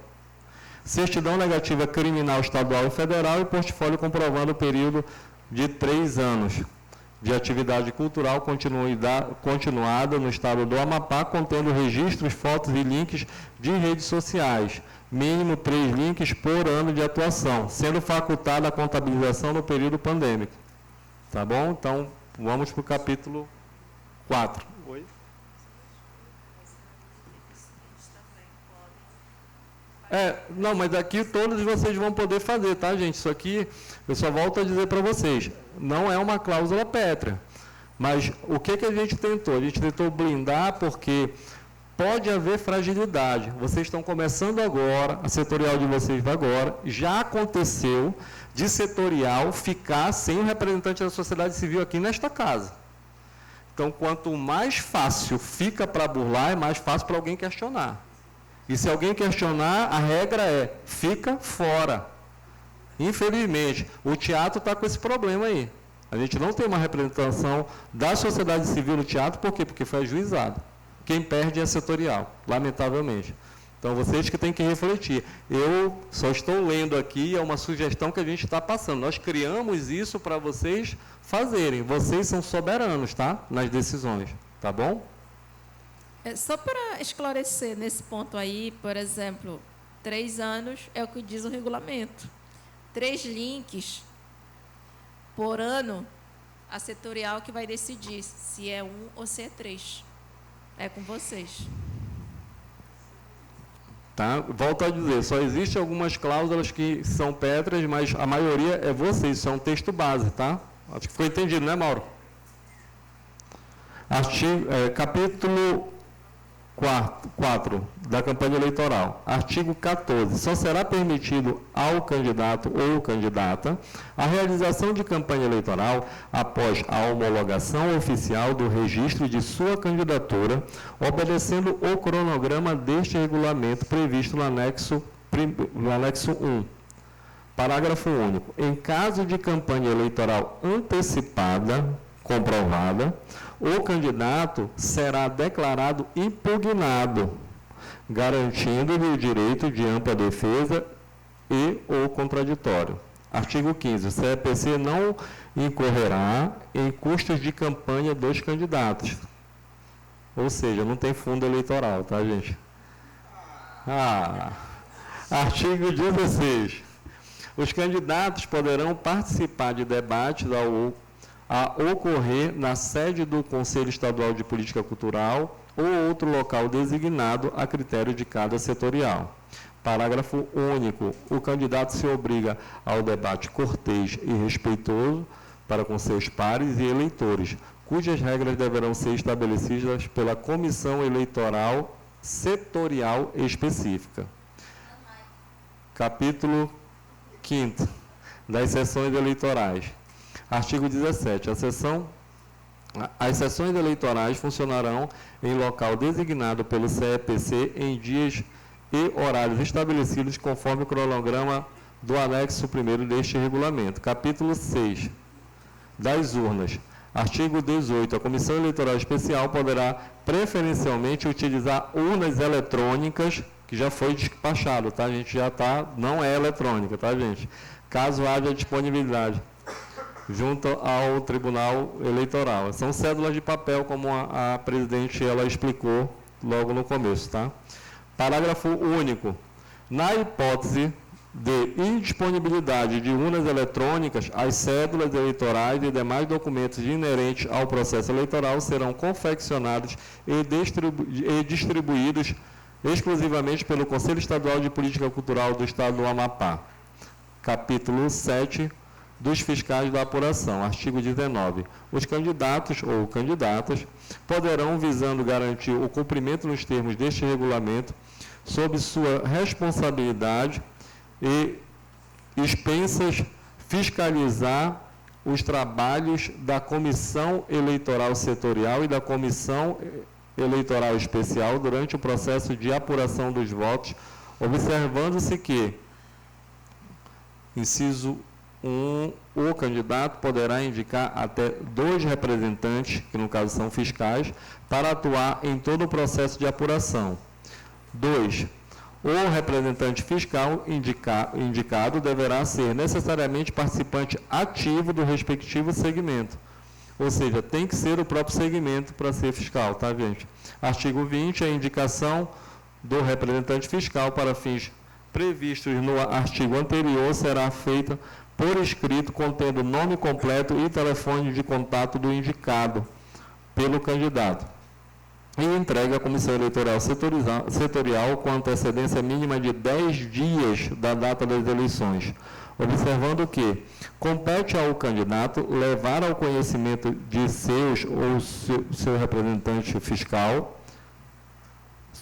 S2: certidão negativa criminal estadual e federal e portfólio comprovando o período de 3 anos de atividade cultural continuada no estado do Amapá, contendo registros, fotos e links de redes sociais, mínimo 3 links por ano de atuação, sendo facultada a contabilização no período pandêmico. Tá bom? Então, vamos para o capítulo 4. Oi? Não, mas aqui todos vocês vão poder fazer, tá, gente? Isso aqui, eu só volto a dizer para vocês, não é uma cláusula pétrea. Mas o que a gente tentou? A gente tentou blindar porque pode haver fragilidade. Vocês estão começando agora, a setorial de vocês vai agora, já aconteceu de setorial ficar sem o representante da sociedade civil aqui nesta casa. Então, quanto mais fácil fica para burlar, é mais fácil para alguém questionar. E se alguém questionar, a regra é, fica fora. Infelizmente, o teatro está com esse problema aí. A gente não tem uma representação da sociedade civil no teatro, por quê? Porque foi ajuizado. Quem perde é setorial, lamentavelmente. Então, vocês que têm que refletir. Eu só estou lendo aqui, é uma sugestão que a gente está passando. Nós criamos isso para vocês fazerem. Vocês são soberanos, tá? Nas decisões, tá bom?
S1: Só para esclarecer nesse ponto aí, por exemplo, 3 anos é o que diz o regulamento. 3 links por ano, a setorial que vai decidir se é 1 ou se é 3. É com vocês.
S2: Tá? Volto a dizer, só existem algumas cláusulas que são pétreas, mas a maioria é vocês, isso é um texto base, tá? Acho que ficou entendido, né, Mauro? Capítulo 4 da campanha eleitoral. Artigo 14. Só será permitido ao candidato ou candidata a realização de campanha eleitoral após a homologação oficial do registro de sua candidatura, obedecendo o cronograma deste regulamento previsto no anexo 1. Parágrafo único. Em caso de campanha eleitoral antecipada, comprovada, o candidato será declarado impugnado, garantindo-lhe o direito de ampla defesa e ou contraditório. Artigo 15. O CEPC não incorrerá em custos de campanha dos candidatos. Ou seja, não tem fundo eleitoral, tá, gente? Artigo 16. Os candidatos poderão participar de debates a ocorrer na sede do Conselho Estadual de Política Cultural ou outro local designado a critério de cada setorial. Parágrafo único. O candidato se obriga ao debate cortês e respeitoso para com seus pares e eleitores, cujas regras deverão ser estabelecidas pela comissão eleitoral setorial específica. Capítulo 5º das sessões eleitorais. Artigo 17. As sessões eleitorais funcionarão em local designado pelo CEPC em dias e horários estabelecidos conforme o cronograma do anexo 1º deste regulamento. Capítulo 6. das urnas. Artigo 18. A Comissão Eleitoral Especial poderá preferencialmente utilizar urnas eletrônicas, que já foi despachado, tá? A gente já está, não é eletrônica, tá, gente? Caso haja disponibilidade, junto ao Tribunal Eleitoral. São cédulas de papel, como a presidente ela explicou logo no começo, tá? Parágrafo único. Na hipótese de indisponibilidade de urnas eletrônicas, as cédulas eleitorais e demais documentos inerentes ao processo eleitoral serão confeccionados e distribuídos exclusivamente pelo Conselho Estadual de Política Cultural do Estado do Amapá. Capítulo 7 dos fiscais da apuração. Artigo 19. Os candidatos ou candidatas poderão, visando garantir o cumprimento nos termos deste regulamento, sob sua responsabilidade e expensas, fiscalizar os trabalhos da Comissão Eleitoral Setorial e da Comissão Eleitoral Especial durante o processo de apuração dos votos, observando-se que, inciso 1, o candidato poderá indicar até 2 representantes, que no caso são fiscais, para atuar em todo o processo de apuração. 2. O representante fiscal indicado deverá ser necessariamente participante ativo do respectivo segmento. Ou seja, tem que ser o próprio segmento para ser fiscal, tá, gente? Artigo 20, a indicação do representante fiscal para fins previstos no artigo anterior será feita por escrito, contendo nome completo e telefone de contato do indicado pelo candidato, e entregue à Comissão Eleitoral Setorial com antecedência mínima de 10 dias da data das eleições, observando que compete ao candidato levar ao conhecimento de seus ou seu representante fiscal,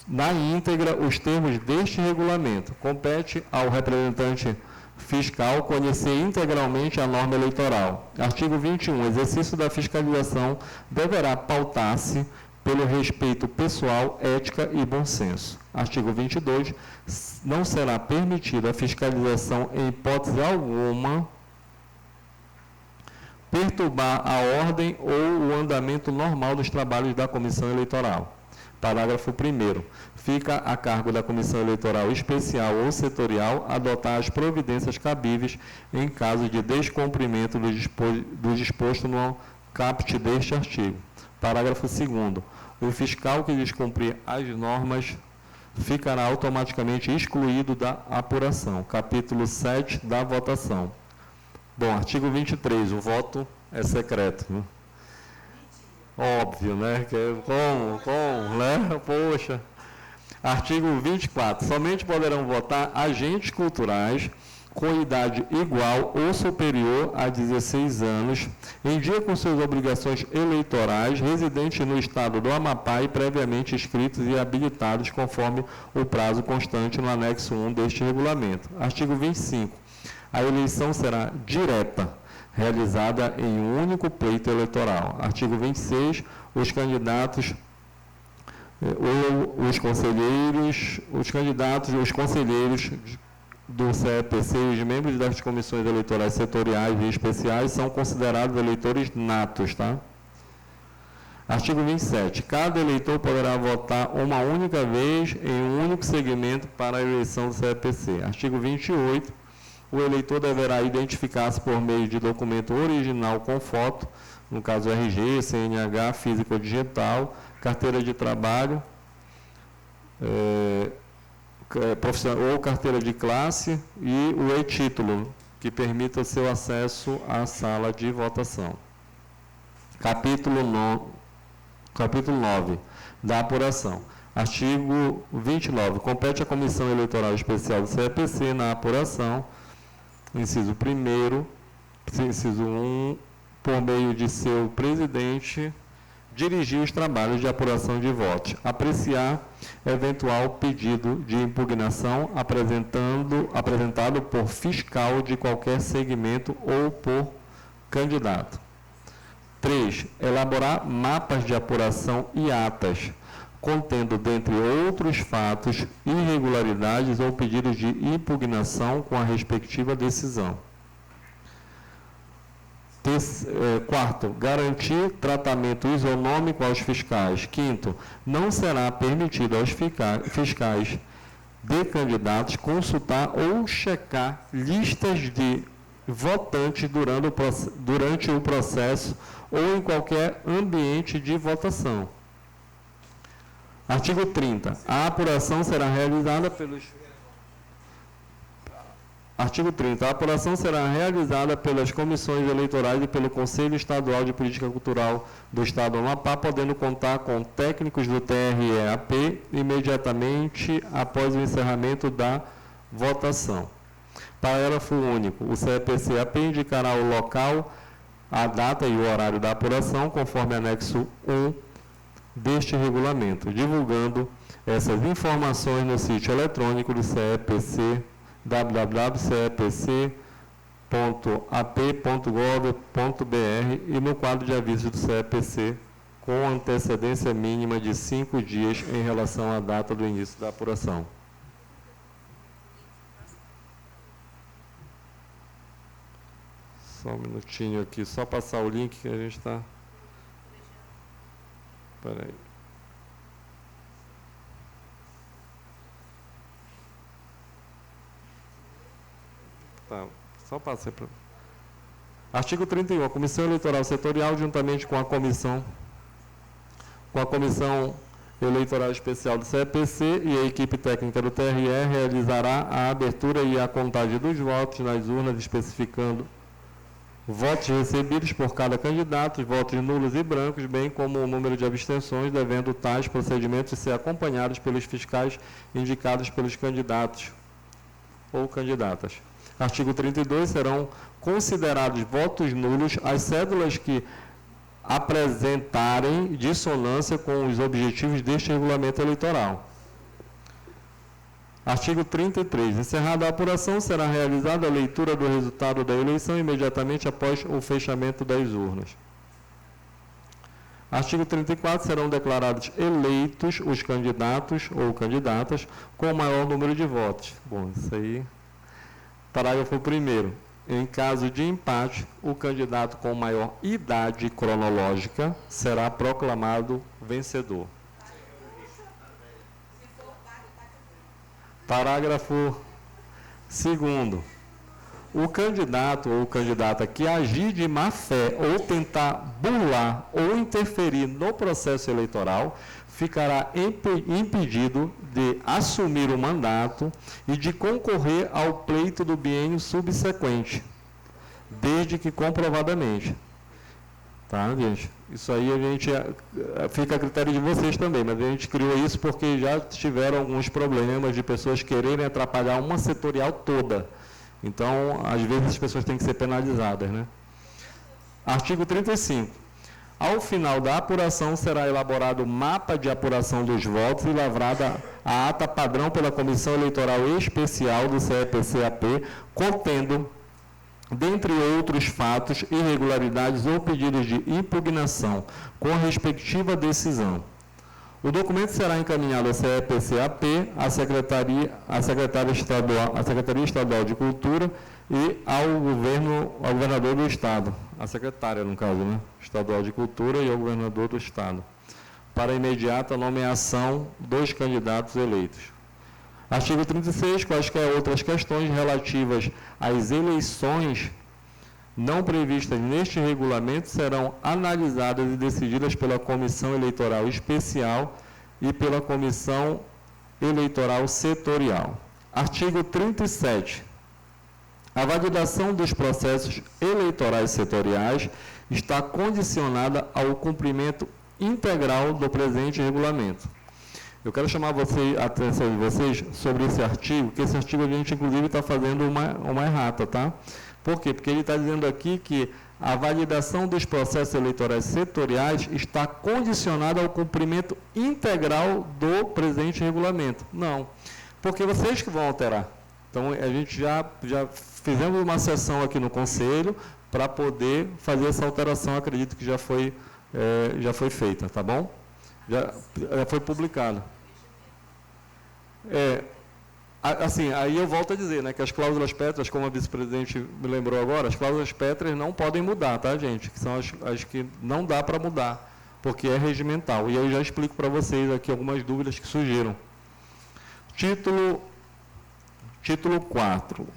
S2: na íntegra, os termos deste regulamento. Compete ao representante fiscal conhecer integralmente a norma eleitoral. Artigo 21. O exercício da fiscalização deverá pautar-se pelo respeito pessoal, ética e bom senso. Artigo 22. Não será permitida a fiscalização em hipótese alguma perturbar a ordem ou o andamento normal dos trabalhos da Comissão Eleitoral. Parágrafo 1º. Fica a cargo da Comissão Eleitoral Especial ou Setorial adotar as providências cabíveis em caso de descumprimento do disposto no caput deste artigo. Parágrafo 2º. O fiscal que descumprir as normas ficará automaticamente excluído da apuração. Capítulo 7 da votação. Bom, artigo 23. O voto é secreto, né? Óbvio, né? Como, né? Poxa. Artigo 24. Somente poderão votar agentes culturais com idade igual ou superior a 16 anos, em dia com suas obrigações eleitorais, residentes no estado do Amapá e previamente inscritos e habilitados conforme o prazo constante no anexo 1 deste regulamento. Artigo 25. A eleição será direta, realizada em um único pleito eleitoral. Artigo 26. Os candidatos ou os conselheiros, os conselheiros do CEPC e os membros das comissões eleitorais setoriais e especiais são considerados eleitores natos, tá? Artigo 27. Cada eleitor poderá votar uma única vez em um único segmento para a eleição do CEPC. Artigo 28. O eleitor deverá identificar-se por meio de documento original com foto, no caso RG, CNH, físico ou digital, carteira de trabalho, profissional, ou carteira de classe e o e-título, que permita o seu acesso à sala de votação. Capítulo 9 da apuração. Artigo 29. Compete à Comissão Eleitoral Especial do CEPC na apuração, inciso 1º, inciso 1, por meio de seu presidente, dirigir os trabalhos de apuração de votos, apreciar eventual pedido de impugnação apresentado por fiscal de qualquer segmento ou por candidato. 3. Elaborar mapas de apuração e atas, contendo, dentre outros fatos, irregularidades ou pedidos de impugnação com a respectiva decisão. Quarto, garantir tratamento isonômico aos fiscais. Quinto, não será permitido aos fiscais de candidatos consultar ou checar listas de votantes durante o processo ou em qualquer ambiente de votação. Artigo 30. A apuração será realizada pelos... Artigo 30. A apuração será realizada pelas comissões eleitorais e pelo Conselho Estadual de Política Cultural do Estado do Amapá, podendo contar com técnicos do TRE-AP imediatamente após o encerramento da votação. Parágrafo único. O CEPC-AP indicará o local, a data e o horário da apuração, conforme anexo 1 deste regulamento, divulgando essas informações no sítio eletrônico do CEPC, www.cepc.ap.gov.br e no quadro de avisos do CEPC, com antecedência mínima de 5 dias em relação à data do início da apuração. Só um minutinho aqui, só passar o link que a gente está... Espera aí. Tá, só passei para... Artigo 31. A Comissão Eleitoral Setorial, juntamente com a Comissão Eleitoral Especial do CEPC e a equipe técnica do TRE, realizará a abertura e a contagem dos votos nas urnas, especificando votos recebidos por cada candidato, votos nulos e brancos, bem como o número de abstenções, devendo tais procedimentos ser acompanhados pelos fiscais indicados pelos candidatos ou candidatas. Artigo 32. Serão considerados votos nulos as cédulas que apresentarem dissonância com os objetivos deste regulamento eleitoral. Artigo 33. Encerrada a apuração, será realizada a leitura do resultado da eleição imediatamente após o fechamento das urnas. Artigo 34. Serão declarados eleitos os candidatos ou candidatas com o maior número de votos. Bom, isso aí... Parágrafo 1º. Em caso de empate, o candidato com maior idade cronológica será proclamado vencedor. Parágrafo 2º. O candidato ou candidata que agir de má fé ou tentar burlar ou interferir no processo eleitoral ficará impedido de assumir o mandato e de concorrer ao pleito do biênio subsequente, desde que comprovadamente. Tá, gente? Isso aí a gente fica a critério de vocês também, mas a gente criou isso porque já tiveram alguns problemas de pessoas quererem atrapalhar uma setorial toda. Então, às vezes as pessoas têm que ser penalizadas, né? Artigo 35. Ao final da apuração, será elaborado o mapa de apuração dos votos e lavrada a ata padrão pela Comissão Eleitoral Especial do CEPC-AP, contendo, dentre outros fatos, irregularidades ou pedidos de impugnação, com a respectiva decisão. O documento será encaminhado ao CEPC-AP, à Secretaria Estadual de Cultura e ao governador do Estado, a secretária, no caso, né? Estadual de Cultura e ao governador do Estado, para a imediata nomeação dos candidatos eleitos. Artigo 36. Quaisquer outras questões relativas às eleições não previstas neste regulamento serão analisadas e decididas pela Comissão Eleitoral Especial e pela Comissão Eleitoral Setorial. Artigo 37. A validação dos processos eleitorais setoriais está condicionada ao cumprimento integral do presente regulamento. Eu quero chamar a atenção de vocês sobre esse artigo, que esse artigo a gente, inclusive, está fazendo uma errata, tá? Por quê? Porque ele está dizendo aqui que a validação dos processos eleitorais setoriais está condicionada ao cumprimento integral do presente regulamento. Não, porque vocês que vão alterar. Então, a gente já fizemos uma sessão aqui no Conselho para poder fazer essa alteração, acredito que já foi feita, tá bom? Já foi publicado. Assim, aí eu volto a dizer, né, que as cláusulas pétreas, como a vice-presidente me lembrou agora, as cláusulas pétreas não podem mudar, tá, gente? Que são as que não dá para mudar, porque é regimental. E eu já explico para vocês aqui algumas dúvidas que surgiram. Título 4,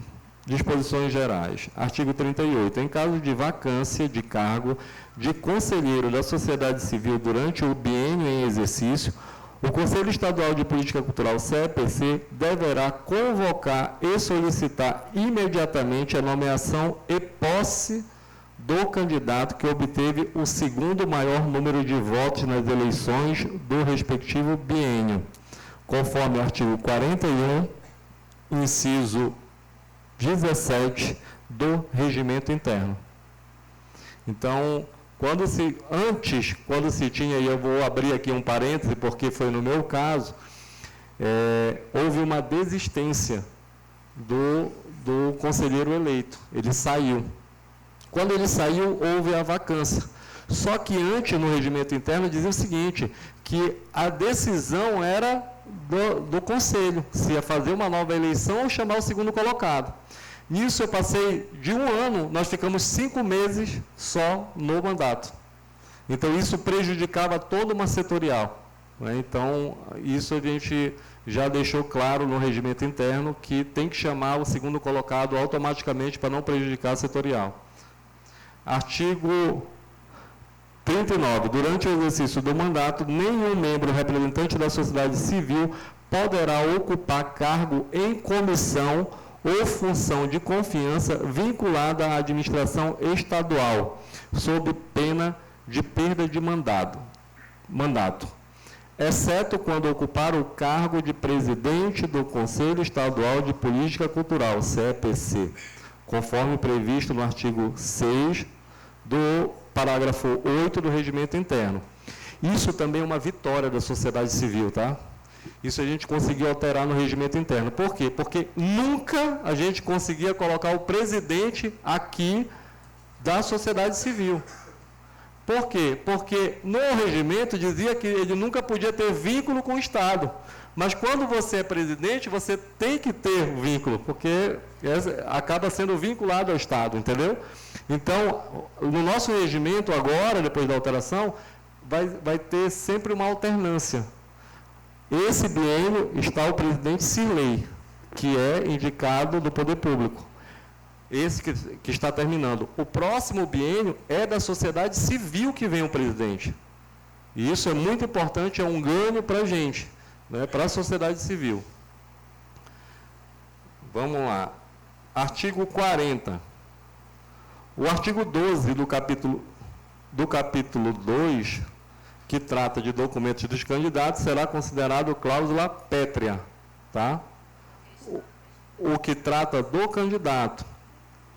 S2: disposições gerais. Artigo 38. Em caso de vacância de cargo de conselheiro da sociedade civil durante o biênio em exercício, o Conselho Estadual de Política Cultural, CEPC, deverá convocar e solicitar imediatamente a nomeação e posse do candidato que obteve o segundo maior número de votos nas eleições do respectivo biênio, conforme o artigo 41, inciso 17 do Regimento Interno. Então, quando se tinha, e eu vou abrir aqui um parêntese, porque foi no meu caso, houve uma desistência do conselheiro eleito. Ele saiu. Quando ele saiu, houve a vacância. Só que antes, no regimento interno, dizia o seguinte, que a decisão era do conselho, se ia fazer uma nova eleição ou chamar o segundo colocado. Nisso eu passei de 1 ano, nós ficamos 5 meses só no mandato. Então, isso prejudicava toda uma setorial, né? Então, isso a gente já deixou claro no regimento interno, que tem que chamar o segundo colocado automaticamente para não prejudicar a setorial. Artigo 39. Durante o exercício do mandato, nenhum membro representante da sociedade civil poderá ocupar cargo em comissão ou função de confiança vinculada à administração estadual, sob pena de perda de mandato, exceto quando ocupar o cargo de presidente do Conselho Estadual de Política Cultural, CEPC, conforme previsto no artigo 6 do parágrafo 8 do Regimento Interno. Isso também é uma vitória da sociedade civil, tá? Isso a gente conseguiu alterar no regimento interno. Por quê? Porque nunca a gente conseguia colocar o presidente aqui da sociedade civil. Por quê? Porque no regimento dizia que ele nunca podia ter vínculo com o Estado. Mas quando você é presidente, você tem que ter vínculo, porque acaba sendo vinculado ao Estado, entendeu? Então, no nosso regimento agora, depois da alteração, vai ter sempre uma alternância. Esse biênio está o presidente Cirlei, que é indicado do poder público. Esse que está terminando. O próximo biênio é da sociedade civil que vem o presidente. E isso é muito importante, é um ganho para a gente, né, para a sociedade civil. Vamos lá. Artigo 40. O artigo 12 do capítulo 2, que trata de documentos dos candidatos, será considerado cláusula pétrea, tá? O que trata do candidato,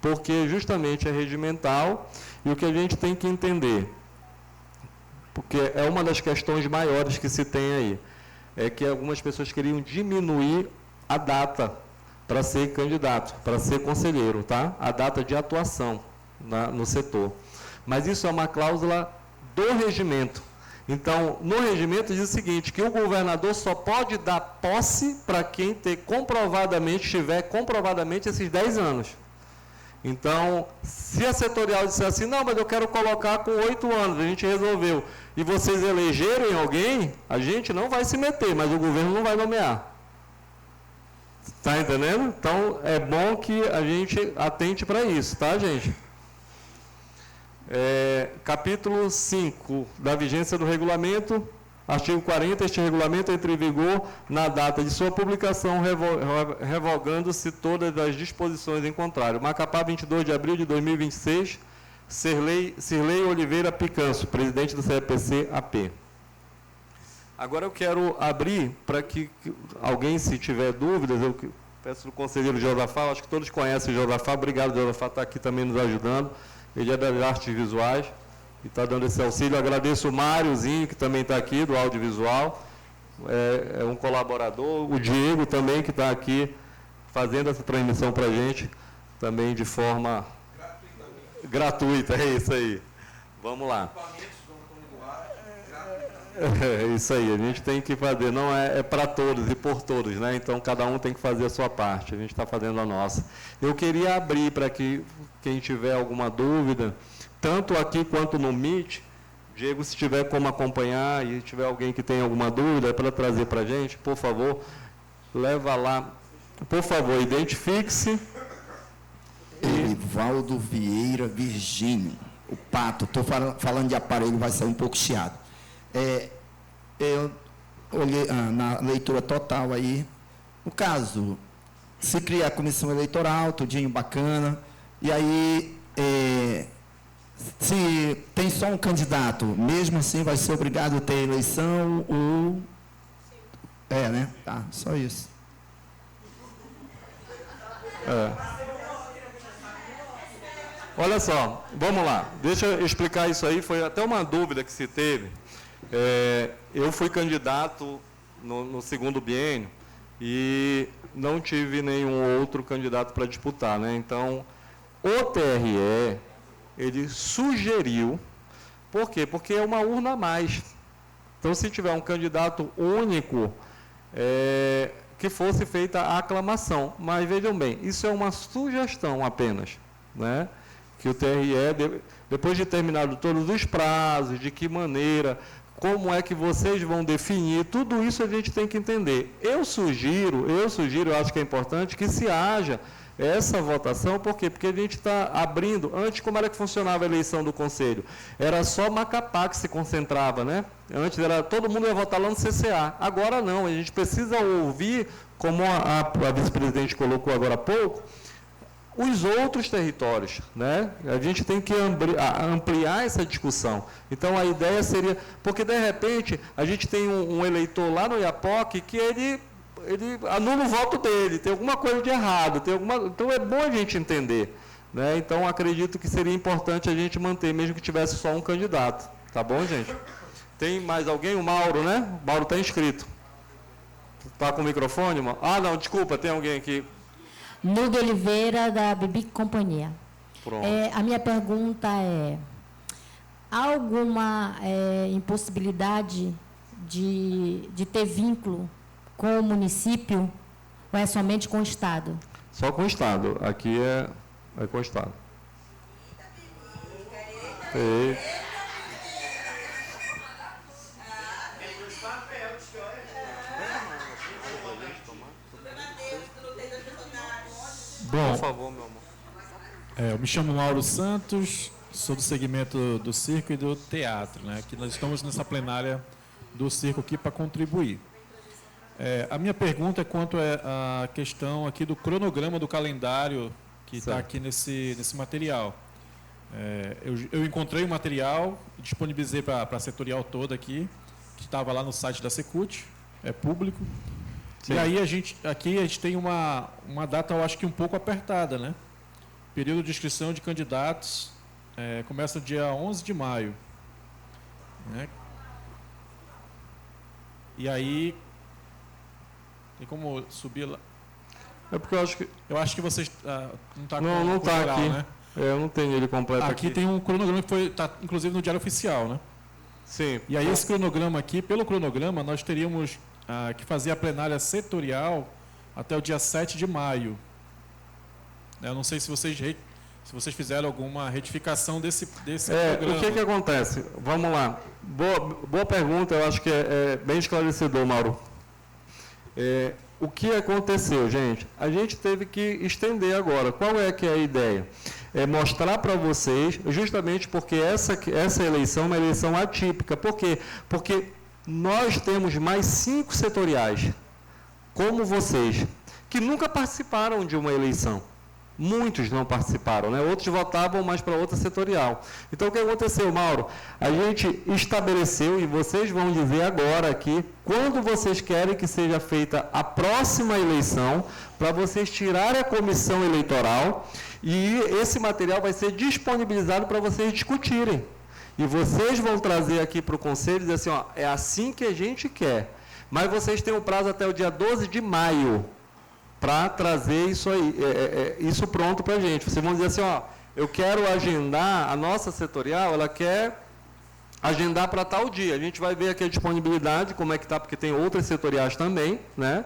S2: porque justamente é regimental, e o que a gente tem que entender, porque é uma das questões maiores que se tem aí, é que algumas pessoas queriam diminuir a data para ser candidato, para ser conselheiro, tá? A data de atuação no setor. Mas isso é uma cláusula do regimento. Então, no regimento diz o seguinte, que o governador só pode dar posse para quem tiver comprovadamente esses 10 anos. Então, se a setorial disser assim, não, mas eu quero colocar com 8 anos, a gente resolveu, e vocês elegerem alguém, a gente não vai se meter, mas o governo não vai nomear. Está entendendo? Então, é bom que a gente atente para isso, tá, gente? Capítulo 5 da vigência do regulamento, artigo 40, este regulamento entra em vigor na data de sua publicação, revogando-se todas as disposições em contrário. Macapá, 22 de abril de 2026, Cirlei Oliveira Picanço, presidente do CEPC AP. Agora eu quero abrir para que alguém, se tiver dúvidas, eu peço ao conselheiro Josafá, acho que todos conhecem o Josafá, obrigado, Josafá, está aqui também nos ajudando. Ele é das artes visuais e está dando esse auxílio. Agradeço o Máriozinho, que também está aqui, do audiovisual, é um colaborador. O Diego também, que está aqui fazendo essa transmissão para a gente, também de forma gratuita, é isso aí. Vamos lá. É isso aí, a gente tem que fazer, não é para todos e por todos, né? Então, cada um tem que fazer a sua parte, a gente está fazendo a nossa. Eu queria abrir para que quem tiver alguma dúvida, tanto aqui quanto no Meet, Diego, se tiver como acompanhar e tiver alguém que tem alguma dúvida para trazer para a gente, por favor, leva lá. Por favor, identifique-se.
S4: Erivaldo Vieira Virgínio. O Pato, estou falando de aparelho, vai sair um pouco chiado. Eu olhei na leitura total aí. No caso, se cria a comissão eleitoral, tudinho bacana, e aí, se tem só um candidato, mesmo assim vai ser obrigado a ter eleição ou... né? Tá, só isso.
S2: Olha só, vamos lá, deixa eu explicar isso aí, foi até uma dúvida que se teve. Eu fui candidato no segundo biênio e não tive nenhum outro candidato para disputar, né? Então, o TRE, ele sugeriu, por quê? Porque é uma urna a mais. Então, se tiver um candidato único, que fosse feita a aclamação. Mas, vejam bem, isso é uma sugestão apenas, né? Que o TRE, depois de terminado todos os prazos, de que maneira, como é que vocês vão definir, tudo isso a gente tem que entender. Eu sugiro, eu acho que é importante que se haja essa votação, por quê? Porque a gente está abrindo, antes como era que funcionava a eleição do Conselho? Era só Macapá que se concentrava, né? Antes era, todo mundo ia votar lá no CCA, agora não, a gente precisa ouvir, como a vice-presidente colocou agora há pouco, os outros territórios, né? A gente tem que ampliar essa discussão. Então, a ideia seria... Porque, de repente, a gente tem um eleitor lá no Iapoque que ele anula o voto dele, tem alguma coisa de errado, então é bom a gente entender, né? Então, acredito que seria importante a gente manter, mesmo que tivesse só um candidato. Tá bom, gente? Tem mais alguém? O Mauro, né? O Mauro está inscrito. Está com o microfone, Mauro? Ah, não, desculpa, tem alguém aqui.
S5: Nilde Oliveira, da Bibic Companhia.
S2: Pronto.
S5: A minha pergunta é, há alguma impossibilidade de ter vínculo com o município ou é somente com o Estado?
S2: Só com o Estado. Aqui é com o Estado.
S6: Bom,
S2: por favor, meu amor.
S6: Eu me chamo Mauro Santos, sou do segmento do circo e do teatro, né? Que nós estamos nessa plenária do circo aqui para contribuir. A minha pergunta é quanto à questão aqui do cronograma do calendário que está aqui nesse material. Eu encontrei o material, disponibilizei para a setorial toda aqui, que estava lá no site da Secult, é público. Sim. E aí aqui a gente tem uma data, eu acho que um pouco apertada, né? Período de inscrição de candidatos começa dia 11 de maio. Né? E aí, tem como subir lá?
S2: É porque eu acho que
S6: vocês não está com
S2: não está aqui,
S6: né?
S2: Eu não tenho ele completo aqui.
S6: Aqui tem um cronograma que está inclusive no Diário Oficial, né?
S2: Sim.
S6: E aí esse cronograma aqui, pelo cronograma, nós teríamos que fazer a plenária setorial até o dia 7 de maio. Eu não sei se vocês fizeram alguma retificação desse programa.
S2: O que acontece? Vamos lá. Boa pergunta, eu acho que é bem esclarecedor, Mauro. O que aconteceu, gente? A gente teve que estender agora. Qual é que é a ideia? É mostrar para vocês, justamente porque essa eleição é uma eleição atípica. Por quê? Porque nós temos mais 5 setoriais, como vocês, que nunca participaram de uma eleição. Muitos não participaram, né? Outros votavam mais para outra setorial. Então, o que aconteceu, Mauro? A gente estabeleceu, e vocês vão dizer agora aqui, quando vocês querem que seja feita a próxima eleição, para vocês tirarem a comissão eleitoral, e esse material vai ser disponibilizado para vocês discutirem. E vocês vão trazer aqui para o Conselho e dizer assim, ó, é assim que a gente quer. Mas vocês têm um prazo até o dia 12 de maio para trazer isso aí, isso pronto para a gente. Vocês vão dizer assim, ó, eu quero agendar, a nossa setorial, ela quer agendar para tal dia. A gente vai ver aqui a disponibilidade, como é que está, porque tem outras setoriais também, né?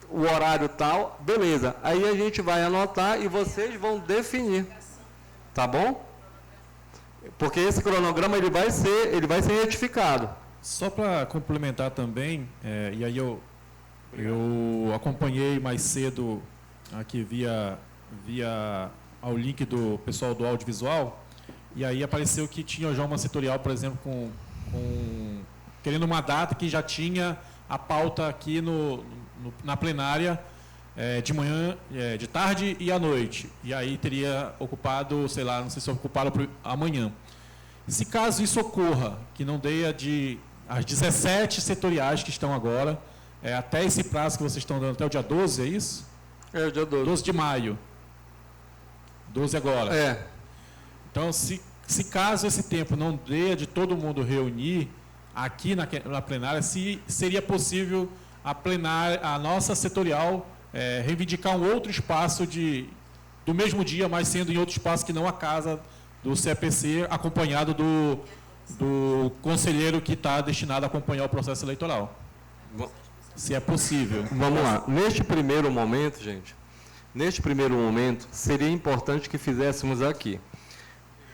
S2: O horário tal, beleza. Aí a gente vai anotar e vocês vão definir, tá bom? Porque esse cronograma ele vai ser retificado.
S6: Só para complementar também, e aí eu acompanhei mais cedo aqui via ao link do pessoal do audiovisual, e aí apareceu que tinha já uma setorial, por exemplo, querendo uma data que já tinha a pauta aqui na plenária de manhã, de tarde e à noite. E aí teria ocupado, sei lá, não sei se ocupado amanhã. Se caso isso ocorra, que não dê as 17 setoriais que estão agora, até esse prazo que vocês estão dando, até o dia 12, é isso?
S2: O dia 12.
S6: 12 de maio. 12 agora. Então, se caso esse tempo não dê de todo mundo reunir aqui na plenária, se seria possível a nossa setorial reivindicar um outro espaço do mesmo dia, mas sendo em outro espaço que não a casa do CEPC, acompanhado do conselheiro que está destinado a acompanhar o processo eleitoral. Se é possível.
S2: Vamos lá. Neste primeiro momento, gente, seria importante que fizéssemos aqui.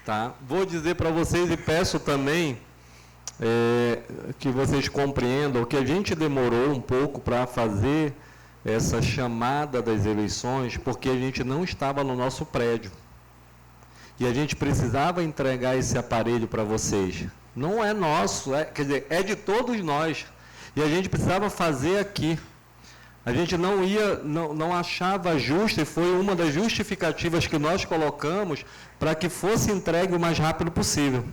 S2: Tá? Vou dizer para vocês e peço também que vocês compreendam que a gente demorou um pouco para fazer essa chamada das eleições, porque a gente não estava no nosso prédio. E a gente precisava entregar esse aparelho para vocês. Não é nosso, quer dizer, é de todos nós. E a gente precisava fazer aqui. A gente não achava justo, e foi uma das justificativas que nós colocamos para que fosse entregue o mais rápido possível.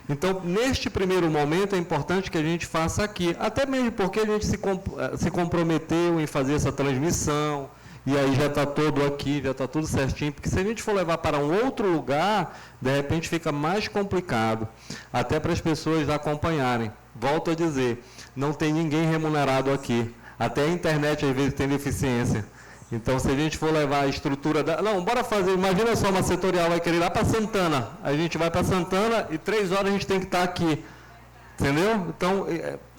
S2: Então, neste primeiro momento, é importante que a gente faça aqui, até mesmo porque a gente se comprometeu em fazer essa transmissão, e aí já está todo aqui, já está tudo certinho, porque se a gente for levar para um outro lugar, de repente fica mais complicado, até para as pessoas acompanharem. Volto a dizer, não tem ninguém remunerado aqui. Até a internet, às vezes, tem deficiência. Então, se a gente for levar a estrutura Não, bora fazer, imagina só, uma setorial vai querer ir lá para Santana. A gente vai para Santana e 3 horas a gente tem que estar aqui. Entendeu? Então,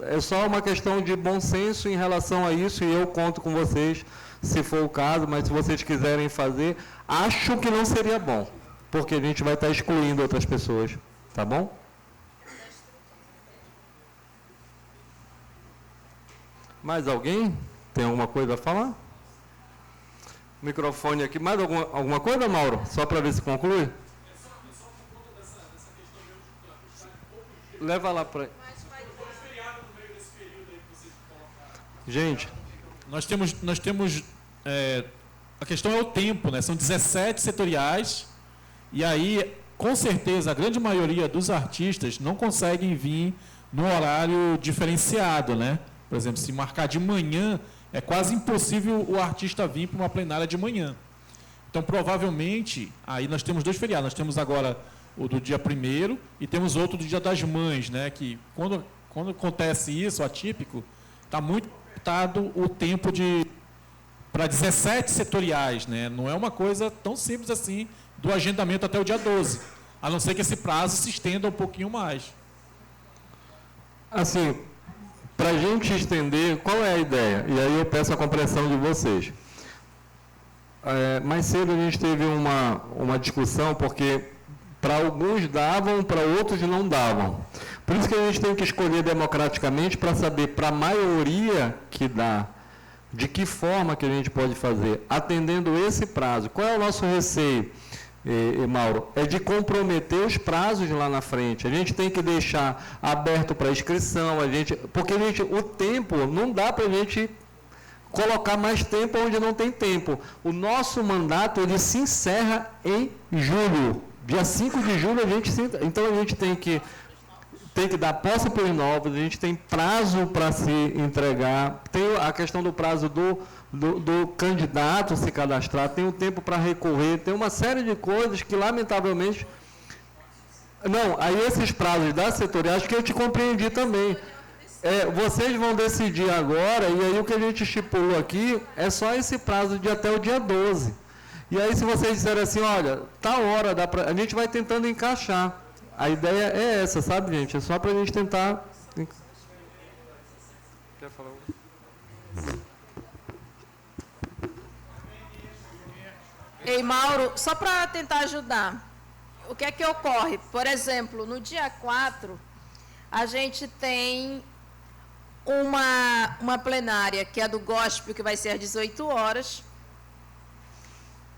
S2: é só uma questão de bom senso em relação a isso, e eu conto com vocês, se for o caso, mas se vocês quiserem fazer, acho que não seria bom, porque a gente vai estar excluindo outras pessoas. Tá bom? Mais alguém? Tem alguma coisa a falar? Microfone aqui. Mais alguma coisa, Mauro? Só para ver se conclui? Leva lá para... Gente,
S6: nós temos a questão é o tempo, né? São 17 setoriais, e aí, com certeza, a grande maioria dos artistas não conseguem vir no horário diferenciado, né? Por exemplo, se marcar de manhã, é quase impossível o artista vir para uma plenária de manhã. Então, provavelmente, aí nós temos 2 feriados. Nós temos agora o do dia 1º e temos outro do Dia das Mães, né? Que quando acontece isso, atípico, está muito limitado o tempo para 17 setoriais, né? Não é uma coisa tão simples assim do agendamento até o dia 12, a não ser que esse prazo se estenda um pouquinho mais.
S2: Assim, para a gente estender, qual é a ideia? E aí eu peço a compreensão de vocês. Mais cedo a gente teve uma discussão, porque para alguns davam, para outros não davam. Por isso que a gente tem que escolher democraticamente para saber, para a maioria que dá, de que forma que a gente pode fazer, atendendo esse prazo. Qual é o nosso receio, Mauro? É de comprometer os prazos lá na frente. A gente tem que deixar aberto para inscrição, porque o tempo, não dá para a gente colocar mais tempo onde não tem tempo. O nosso mandato, ele se encerra em julho. Dia 5 de julho, então a gente tem que dar posse por novos, a gente tem prazo para se entregar, tem a questão do prazo do candidato se cadastrar, tem o tempo para recorrer, tem uma série de coisas que, lamentavelmente... Não, aí esses prazos da setoriais que eu te compreendi também. Vocês vão decidir agora, e aí o que a gente estipulou aqui é só esse prazo de até o dia 12. E aí, se vocês disserem assim, olha, tá hora, a gente vai tentando encaixar. a ideia é essa, sabe, gente? É só para a gente tentar... Quer falar?
S1: Ei, Mauro, só para tentar ajudar. O que é que ocorre? Por exemplo, no dia 4, a gente tem uma plenária, que é a do gospel, que vai ser às 18 horas.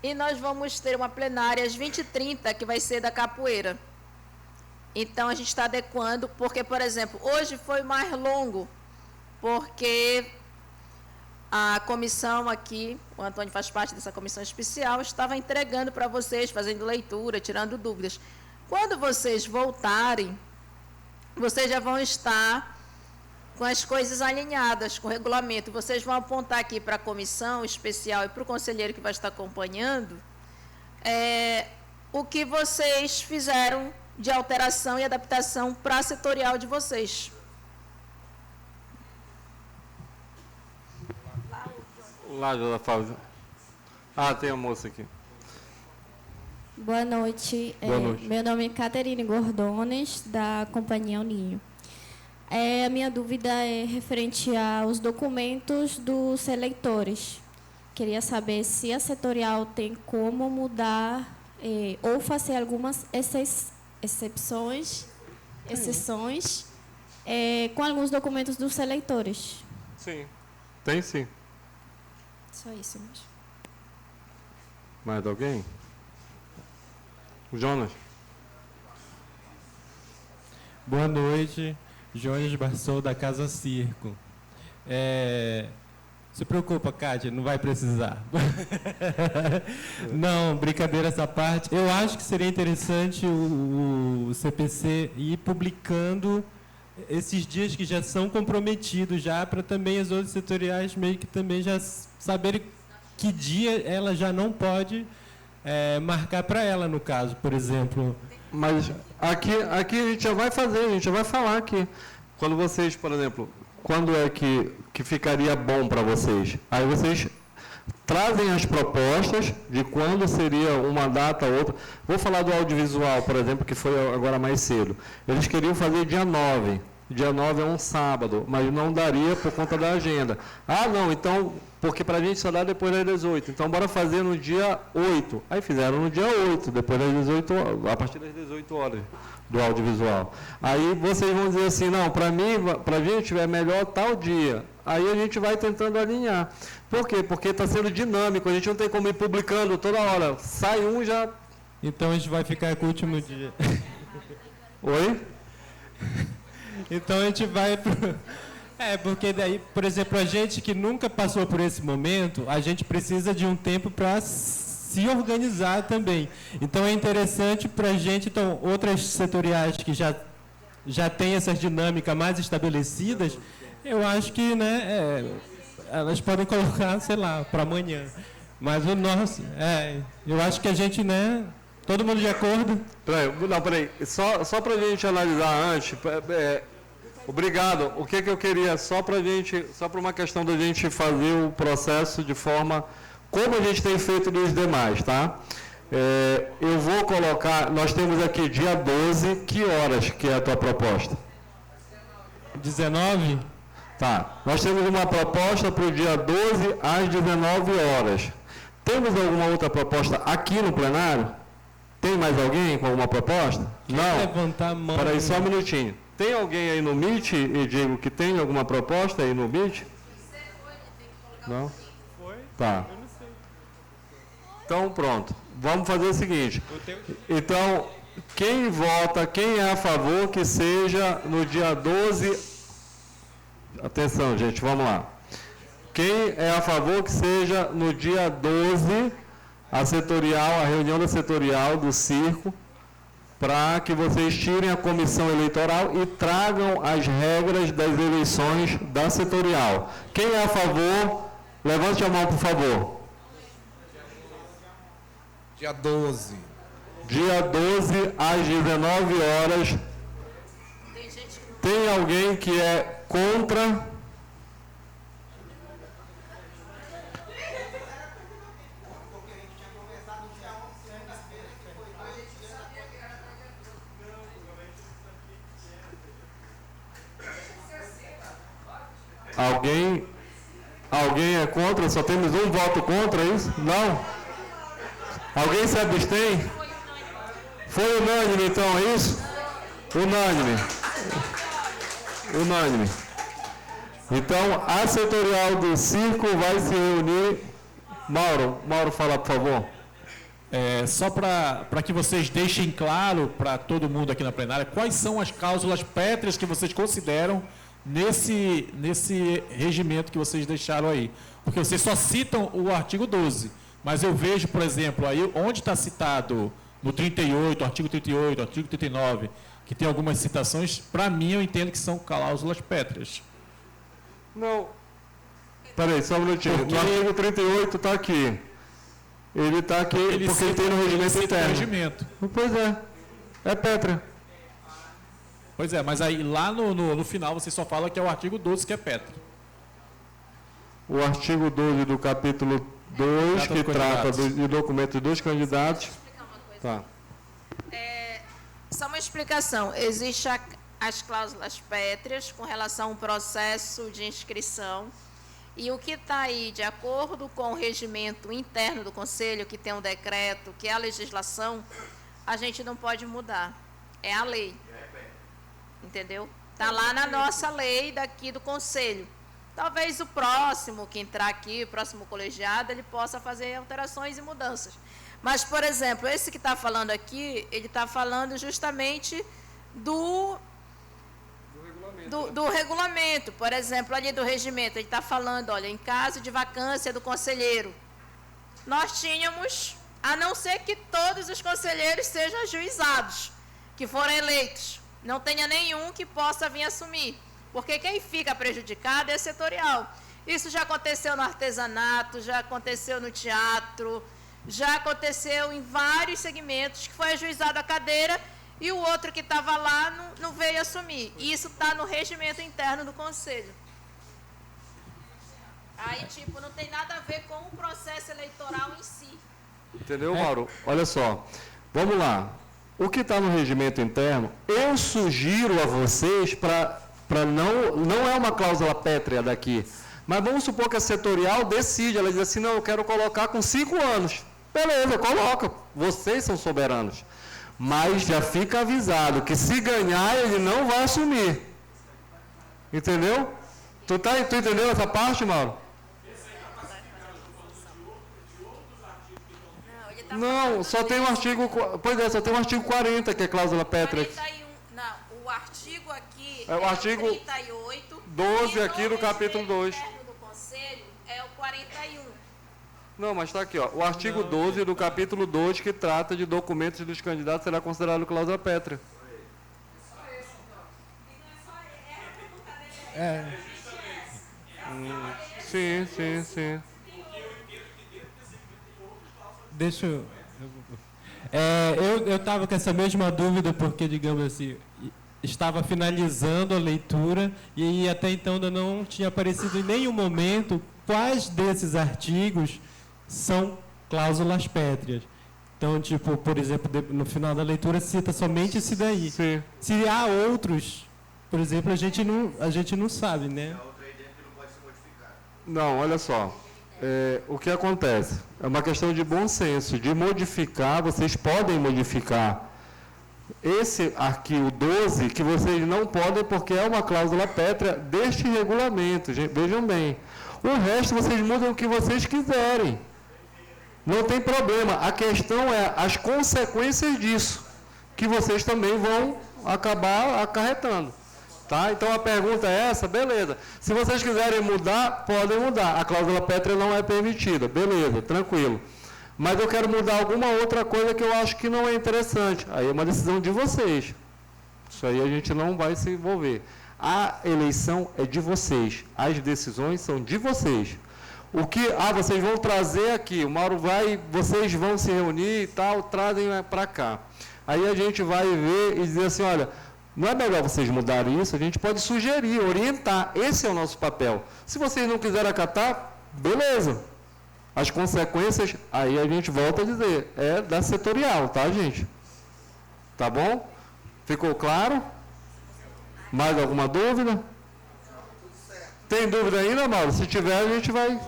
S1: E nós vamos ter uma plenária às 20h30, que vai ser da capoeira. Então, a gente está adequando, porque, por exemplo, hoje foi mais longo, porque a comissão aqui, o Antônio faz parte dessa comissão especial, estava entregando para vocês, fazendo leitura, tirando dúvidas. Quando vocês voltarem, vocês já vão estar com as coisas alinhadas, com o regulamento. Vocês vão apontar aqui para a comissão especial e para o conselheiro que vai estar acompanhando o que vocês fizeram de alteração e adaptação para a setorial de vocês.
S2: Lá, José Fábio. Ah, tem a moça aqui.
S7: Boa noite.
S2: Boa noite.
S7: Meu nome é Caterine Gordones, da Companhia Uninho. A minha dúvida é referente aos documentos dos eleitores. Queria saber se a setorial tem como mudar ou fazer algumas exceções com alguns documentos dos eleitores.
S2: Sim. Tem sim.
S7: Só isso mesmo.
S2: Mais alguém? O Jonas?
S8: Boa noite, Jonas Barçou, da Casa Circo. Se preocupa, Kátia, não vai precisar. Não, brincadeira essa parte. Eu acho que seria interessante o CPC ir publicando esses dias que já são comprometidos, já para também as outras setoriais meio que também já saberem que dia ela já não pode marcar para ela, no caso, por exemplo.
S2: Mas aqui a gente já vai fazer, a gente já vai falar aqui. Quando vocês, por exemplo, quando é que ficaria bom para vocês? Aí vocês trazem as propostas de quando seria uma data ou outra. Vou falar do audiovisual, por exemplo, que foi agora mais cedo. Eles queriam fazer dia 9. Dia 9 é um sábado, mas não daria por conta da agenda. Ah, não, então, porque para a gente só dá depois das 18. Então, bora fazer no dia 8. Aí fizeram no dia 8, depois das 18 horas, a partir das 18 horas do audiovisual. Aí vocês vão dizer assim, não, para mim, para a gente é melhor tal dia. Aí a gente vai tentando alinhar. Por quê? Porque está sendo dinâmico, a gente não tem como ir publicando toda hora. Sai um já...
S8: Então a gente vai ficar com o último dia.
S2: Oi?
S8: Então a gente vai pro... porque daí, por exemplo, a gente que nunca passou por esse momento, a gente precisa de um tempo para se organizar também. Então é interessante para a gente, então, outras setoriais que já têm essas dinâmicas mais estabelecidas, eu acho que, elas podem colocar, sei lá, para amanhã. Mas o nosso, eu acho que a gente, todo mundo de acordo?
S2: Peraí, só para a gente analisar antes, obrigado, o que eu queria, só para uma questão da gente fazer o processo de forma, como a gente tem feito nos demais, tá? Eu vou colocar, nós temos aqui dia 12, que horas que é a tua proposta?
S8: 19?
S2: Tá, nós temos uma proposta para o dia 12 às 19 horas. Temos alguma outra proposta aqui no plenário? Tem mais alguém com alguma proposta? Não?
S8: Levantar a mão.
S2: Peraí, só um minutinho. Tem alguém aí no Meet, e digo que tem alguma proposta aí no Meet? Não?
S8: Foi?
S2: Tá.
S8: Eu não sei.
S2: Então, pronto. Vamos fazer o seguinte. Então, quem vota, quem é a favor que seja no dia 12... Atenção, gente, vamos lá. Quem é a favor que seja no dia 12, a reunião da setorial do circo, para que vocês tirem a comissão eleitoral e tragam as regras das eleições da setorial. Quem é a favor, levante a mão, por favor.
S9: Dia 12.
S2: Dia 12, às 19 horas. Tem alguém que é contra? Alguém é contra? Só temos um voto contra, é isso? Não? Alguém se abstém? Foi unânime, então, é isso? Unânime. Então, a setorial do circo vai se reunir. Mauro, fala, por favor.
S6: Só para que vocês deixem claro para todo mundo aqui na plenária, quais são as cláusulas pétreas que vocês consideram nesse regimento que vocês deixaram aí. Porque vocês só citam o artigo 12, mas eu vejo, por exemplo, aí onde está citado no 38, artigo 38, artigo 39, que tem algumas citações, para mim eu entendo que são cláusulas pétreas.
S2: Não. Peraí, só um minutinho.
S6: Porque...
S2: O artigo 38 está aqui. Ele está aqui porque ele tem no regimento interno. Pois é. É pétrea.
S6: Pois é, mas aí lá no final você só fala que é o artigo 12 que é pétrea.
S2: O artigo 12 do capítulo 2, que trata do documento dos candidatos.
S1: Deixa eu explicar uma coisa.
S2: Tá.
S1: Só uma explicação. Existem as cláusulas pétreas com relação ao processo de inscrição. E o que está aí, de acordo com o regimento interno do Conselho, que tem um decreto, que é a legislação, a gente não pode mudar. É a lei. Entendeu? Está lá na nossa lei daqui do Conselho. Talvez o próximo que entrar aqui, o próximo colegiado, ele possa fazer alterações e mudanças. Mas, por exemplo, esse que está falando aqui, ele está falando justamente do regulamento. Por exemplo, ali do regimento, ele está falando, olha, em caso de vacância do conselheiro, nós tínhamos, a não ser que todos os conselheiros sejam ajuizados, que foram eleitos, não tenha nenhum que possa vir assumir, porque quem fica prejudicado é setorial. Isso já aconteceu no artesanato, já aconteceu no teatro, já aconteceu em vários segmentos, que foi ajuizado a cadeira e o outro que estava lá não veio assumir. Isso está no regimento interno do Conselho. Aí, tipo, não tem nada a ver com o processo eleitoral em si.
S2: Entendeu, Mauro? Olha só. Vamos lá. O que está no regimento interno, eu sugiro a vocês para não é uma cláusula pétrea daqui, mas vamos supor que a setorial decide, ela diz assim, não, eu quero colocar com 5 anos. Beleza, coloca. Vocês são soberanos. Mas já fica avisado que se ganhar, ele não vai assumir. Entendeu? Tu entendeu essa parte, Mauro? Não, só tem o artigo... Pois é, só tem o artigo 40, que é cláusula pétrea.
S1: 41, não, o artigo aqui
S2: é o artigo
S1: 38.
S2: 12 aqui do capítulo 2.
S1: O interno do Conselho é o 41.
S2: Não, mas está aqui, ó. O artigo 12 do capítulo 2, que trata de documentos dos candidatos, será considerado cláusula pétrea. Sim.
S8: Deixa eu... eu estava com essa mesma dúvida, porque, digamos assim, estava finalizando a leitura e até então ainda não tinha aparecido em nenhum momento quais desses artigos são cláusulas pétreas. Então, tipo, por exemplo, no final da leitura cita somente esse daí.
S2: Sim.
S8: Se há outros, por exemplo, a gente não sabe, né?
S2: Não, olha só. O que acontece? É uma questão de bom senso. De modificar, vocês podem modificar. Esse artigo 12, que vocês não podem, porque é uma cláusula pétrea deste regulamento. Vejam bem. O resto, vocês mudam o que vocês quiserem. Não tem problema. A questão é as consequências disso, que vocês também vão acabar acarretando. Tá? Então, a pergunta é essa, beleza. Se vocês quiserem mudar, podem mudar. A cláusula pétrea não é permitida. Beleza, tranquilo. Mas eu quero mudar alguma outra coisa que eu acho que não é interessante. Aí é uma decisão de vocês. Isso aí a gente não vai se envolver. A eleição é de vocês. As decisões são de vocês. O que vocês vão trazer aqui, o Mauro vai, vocês vão se reunir e tal, trazem para cá. Aí a gente vai ver e dizer assim, olha, não é melhor vocês mudarem isso? A gente pode sugerir, orientar. Esse é o nosso papel. Se vocês não quiserem acatar, beleza. As consequências, aí a gente volta a dizer, é da setorial, tá, gente? Tá bom? Ficou claro? Mais alguma dúvida? Tem dúvida ainda, Mauro? Se tiver, a gente vai...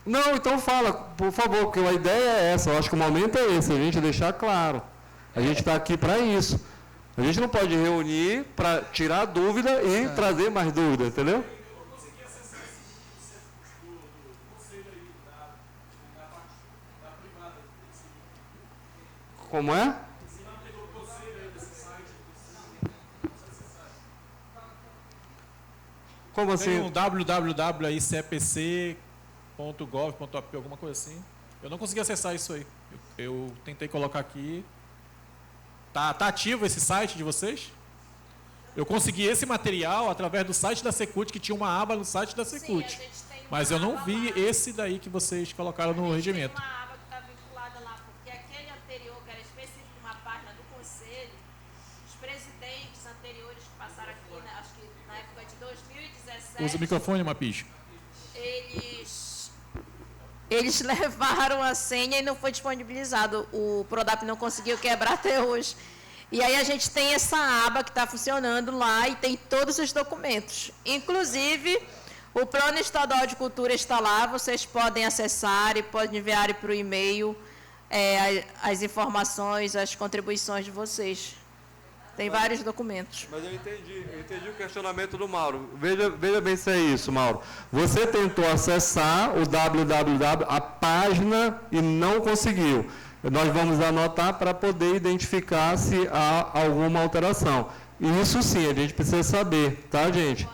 S2: Não, então fala, por favor, porque a ideia é essa. Eu acho que o momento é esse, a gente deixar claro. A gente está aqui para isso. A gente não pode reunir para tirar dúvida e trazer mais dúvida, entendeu? Como é? Como assim?
S6: Tem um www.cepc.gov.ap, alguma coisa assim. Eu não consegui acessar isso aí. Eu tentei colocar aqui. Tá ativo esse site de vocês? Eu consegui esse material através do site da Secult, que tinha uma aba no site da Secult. Mas eu não vi esse daí que vocês colocaram no regimento.
S1: Tem uma aba que está vinculada lá, porque aquele anterior, que era específico uma página do Conselho, os presidentes anteriores que passaram aqui, né, acho que na época de 2017...
S6: Usa o microfone, Mapis.
S1: Eles levaram a senha e não foi disponibilizado. O Prodap não conseguiu quebrar até hoje. E aí a gente tem essa aba que está funcionando lá e tem todos os documentos. Inclusive, o Plano Estadual de Cultura está lá, vocês podem acessar e podem enviar para o e-mail as informações, as contribuições de vocês. Tem vários documentos.
S2: Mas eu entendi o questionamento do Mauro. Veja bem se é isso, Mauro. Você tentou acessar o www, a página, e não conseguiu. Nós vamos anotar para poder identificar se há alguma alteração. Isso sim, a gente precisa saber, tá, gente?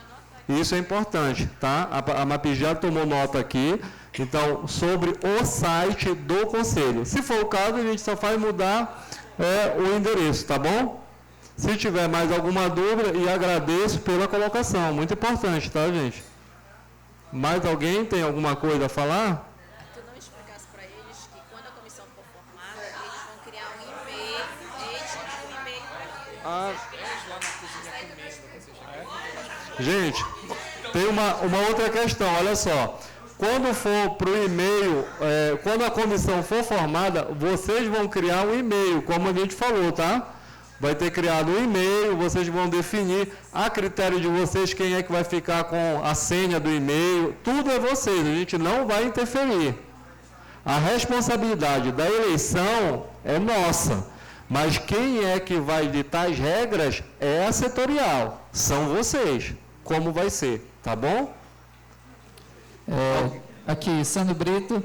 S2: Isso é importante, tá? A Mapis já tomou nota aqui. Então, sobre o site do Conselho. Se for o caso, a gente só faz mudar o endereço, tá bom? Se tiver mais alguma dúvida, e agradeço pela colocação, muito importante, tá, gente? Mais alguém tem alguma coisa a falar?
S1: Tu não explicasse para eles que quando a comissão for formada, eles vão criar um e-mail,
S2: Gente, tem uma outra questão, olha só. Quando for para o e-mail, quando a comissão for formada, vocês vão criar um e-mail, como a gente falou, tá? Vai ter criado um e-mail, vocês vão definir a critério de vocês quem é que vai ficar com a senha do e-mail. Tudo é vocês, a gente não vai interferir. A responsabilidade da eleição é nossa, mas quem é que vai ditar as regras é a setorial, são vocês. Como vai ser, tá bom?
S4: Aqui, Sandro Brito.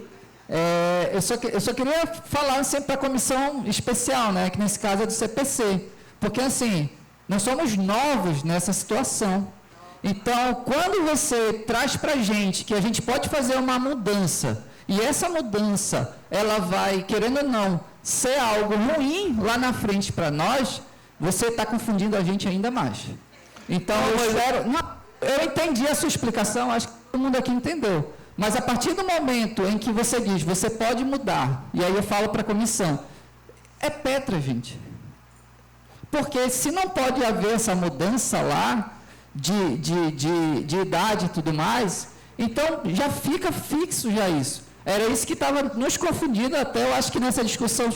S4: Eu só queria falar sempre para a comissão especial, né, que nesse caso é do CPC, porque assim, nós somos novos nessa situação. Então, quando você traz para a gente que a gente pode fazer uma mudança, e essa mudança, ela vai, querendo ou não, ser algo ruim lá na frente para nós, você está confundindo a gente ainda mais. Então, eu entendi a sua explicação, acho que todo mundo aqui entendeu. Mas a partir do momento em que você diz, você pode mudar, e aí eu falo para a comissão, é Petra, gente. Porque se não pode haver essa mudança lá, de idade e tudo mais, então já fica fixo já isso. Era isso que estava nos confundindo até, eu acho que nessa discussão,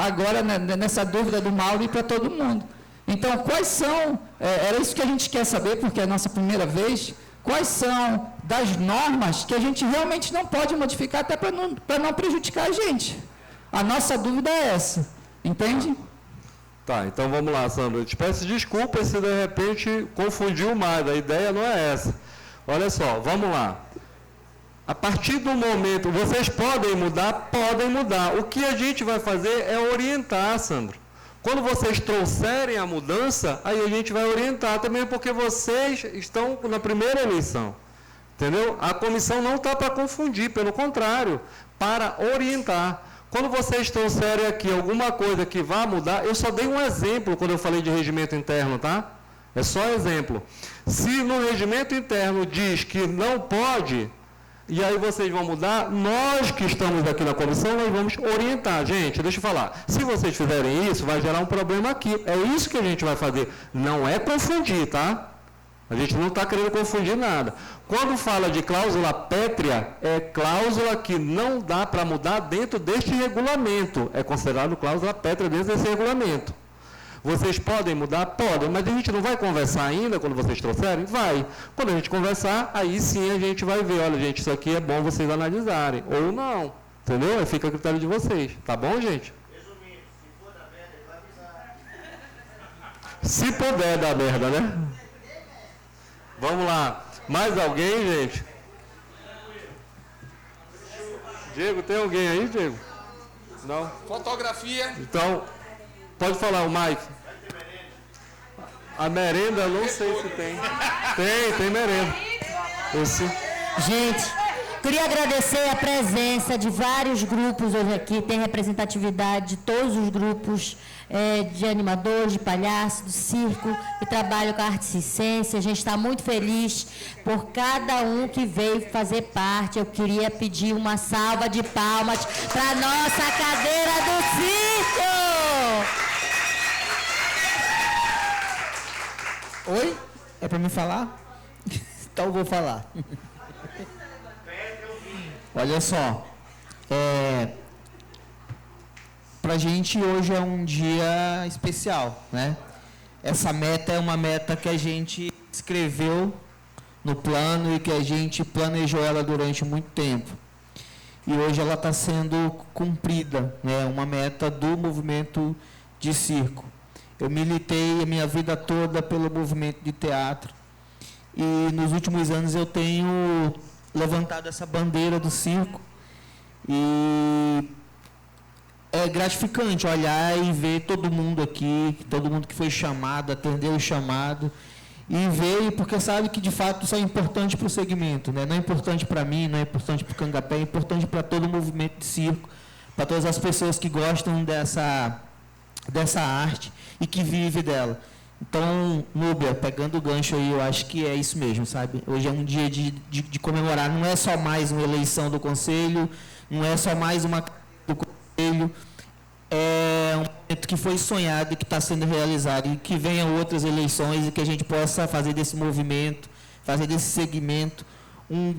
S4: agora, nessa dúvida do Mauro e para todo mundo. Então, quais são, era isso que a gente quer saber, porque é a nossa primeira vez, quais são das normas que a gente realmente não pode modificar, até para não prejudicar a gente. A nossa dúvida é essa, entende?
S2: Tá, então vamos lá, Sandro. Eu te peço desculpas se de repente confundiu mais, a ideia não é essa. Olha só, vamos lá. A partir do momento, vocês podem mudar? Podem mudar. O que a gente vai fazer é orientar, Sandro. Quando vocês trouxerem a mudança, aí a gente vai orientar também, porque vocês estão na primeira eleição. Entendeu? A comissão não está para confundir, pelo contrário, para orientar. Quando vocês trouxerem aqui alguma coisa que vá mudar, eu só dei um exemplo quando eu falei de regimento interno, tá? É só exemplo. Se no regimento interno diz que não pode, e aí vocês vão mudar, nós que estamos aqui na comissão, nós vamos orientar. Gente, deixa eu falar, se vocês fizerem isso, vai gerar um problema aqui. É isso que a gente vai fazer. Não é confundir, tá? A gente não está querendo confundir nada. Quando fala de cláusula pétrea, é cláusula que não dá para mudar dentro deste regulamento. É considerado cláusula pétrea dentro desse regulamento. Vocês podem mudar? Podem, mas a gente não vai conversar ainda quando vocês trouxerem? Vai. Quando a gente conversar, aí sim a gente vai ver, olha, gente, isso aqui é bom vocês analisarem, ou não, entendeu? Aí fica a critério de vocês, tá bom, gente?
S9: Resumindo, se for da merda, ele vai avisar.
S2: Se puder dar merda, né? Vamos lá. Mais alguém, gente? Diego, tem alguém aí, Diego? Não?
S10: Fotografia.
S2: Então, pode falar, o Mike. A merenda, não sei se tem. Tem merenda.
S5: Gente, queria agradecer a presença de vários grupos hoje aqui, tem representatividade de todos os grupos de animadores, de palhaços, do circo, que trabalham com a arte circense. A gente está muito feliz por cada um que veio fazer parte. Eu queria pedir uma salva de palmas para a nossa cadeira do circo!
S11: Oi? É para me falar? Então eu vou falar. Olha só, para a gente hoje é um dia especial, né? Essa meta é uma meta que a gente escreveu no plano e que a gente planejou ela durante muito tempo. E hoje ela está sendo cumprida, né? Uma meta do movimento de circo. Eu militei a minha vida toda pelo movimento de teatro e nos últimos anos eu tenho levantado essa bandeira do circo e é gratificante olhar e ver todo mundo aqui, todo mundo que foi chamado, atendeu o chamado e veio porque sabe que de fato isso é importante para o segmento, né? Não é importante para mim, não é importante para o Cangapé, é importante para todo o movimento de circo, para todas as pessoas que gostam dessa arte e que vive dela. Então, Núbia, pegando o gancho aí, eu acho que é isso mesmo, sabe? Hoje é um dia de comemorar, não é só mais uma eleição do Conselho, não é só mais uma do Conselho, é um momento que foi sonhado e que está sendo realizado, e que venham outras eleições e que a gente possa fazer desse movimento, fazer desse segmento um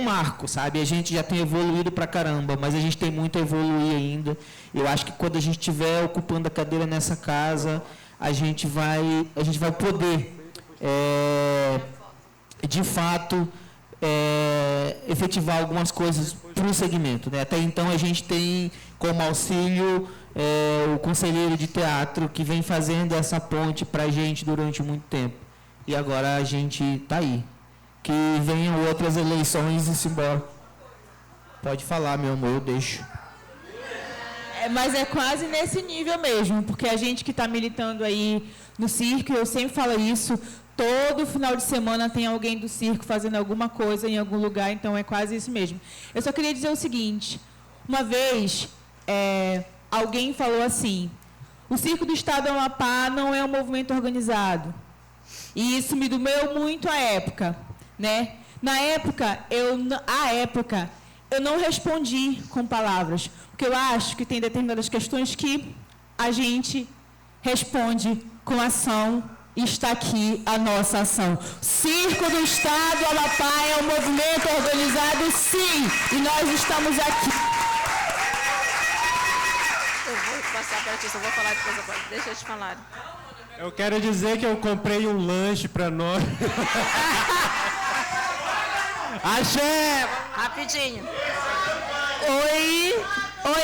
S11: marco, sabe? A gente já tem evoluído pra caramba, mas a gente tem muito a evoluir ainda. Eu acho que quando a gente estiver ocupando a cadeira nessa casa, a gente vai poder, de fato, efetivar algumas coisas para o segmento, né? Até então a gente tem como auxílio o conselheiro de teatro que vem fazendo essa ponte para a gente durante muito tempo. E agora a gente está aí. Que venham outras eleições e se embora. Pode falar, meu amor, eu deixo.
S3: Mas é quase nesse nível mesmo, porque a gente que está militando aí no circo, eu sempre falo isso, todo final de semana tem alguém do circo fazendo alguma coisa em algum lugar, então é quase isso mesmo. Eu só queria dizer o seguinte, uma vez alguém falou assim, o Circo do Estado do Amapá não é um movimento organizado. E isso me doeu muito à época, né? Na época, eu não respondi com palavras, porque eu acho que tem determinadas questões que a gente responde com ação, e está aqui a nossa ação. Circo do Estado do Amapá é um movimento organizado, sim, e nós estamos aqui.
S1: Eu vou passar para ti, só vou falar depois, deixa eu te falar.
S8: Eu quero dizer que eu comprei um lanche para nós. Axé!
S1: Rapidinho. Oi,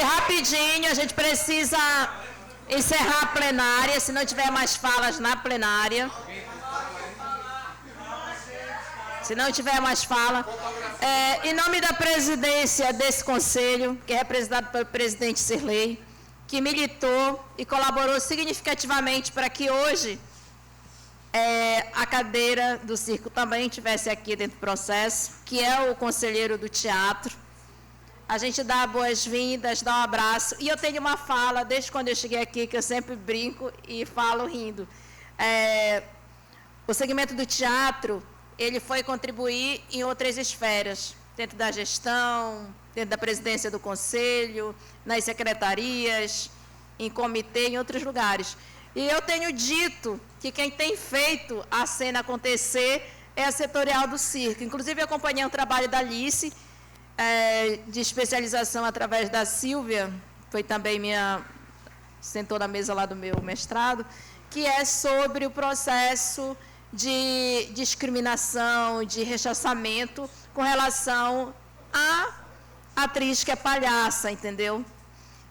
S1: rapidinho, a gente precisa encerrar a plenária, se não tiver mais falas na plenária. Se não tiver mais fala. Em nome da presidência desse conselho, que é representado pelo presidente Sirlei, que militou e colaborou significativamente para que hoje a cadeira do circo também estivesse aqui dentro do processo, que é o conselheiro do teatro. A gente dá boas-vindas, dá um abraço. E eu tenho uma fala, desde quando eu cheguei aqui, que eu sempre brinco e falo rindo. O segmento do teatro, ele foi contribuir em outras esferas, dentro da gestão, dentro da presidência do conselho, nas secretarias, em comitê, em outros lugares. E eu tenho dito que quem tem feito a cena acontecer é a setorial do circo. Inclusive, eu acompanhei um trabalho da Alice, de especialização através da Silvia, foi também minha sentou na mesa lá do meu mestrado, que é sobre o processo de discriminação, de rechaçamento com relação à atriz que é palhaça, entendeu?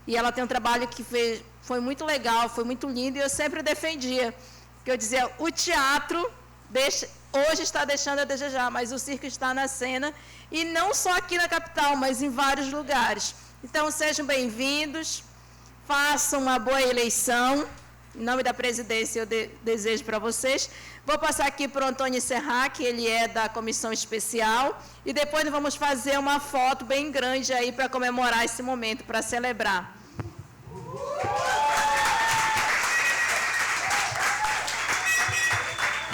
S1: E ela tem um trabalho que foi muito legal, foi muito lindo, e eu sempre defendia, que eu dizia, o teatro hoje está deixando a desejar, mas o circo está na cena, e não só aqui na capital, mas em vários lugares. Então, sejam bem-vindos, façam uma boa eleição. Em nome da presidência, eu desejo para vocês. Vou passar aqui para o Antônio Serra, que ele é da comissão especial, e depois nós vamos fazer uma foto bem grande aí para comemorar esse momento, para celebrar.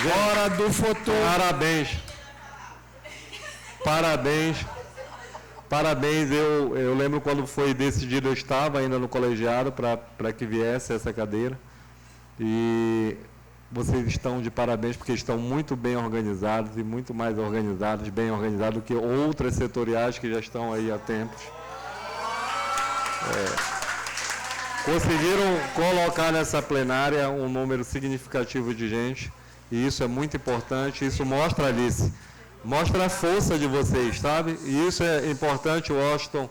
S2: Hora do foto. Parabéns. Parabéns. Parabéns. Eu lembro quando foi decidido, eu estava ainda no colegiado para que viesse essa cadeira. E vocês estão de parabéns porque estão muito bem organizados e muito mais organizados, bem organizados do que outras setoriais que já estão aí há tempos. Conseguiram colocar nessa plenária um número significativo de gente. E isso é muito importante, isso mostra, Alice, mostra a força de vocês, sabe? E isso é importante, Washington,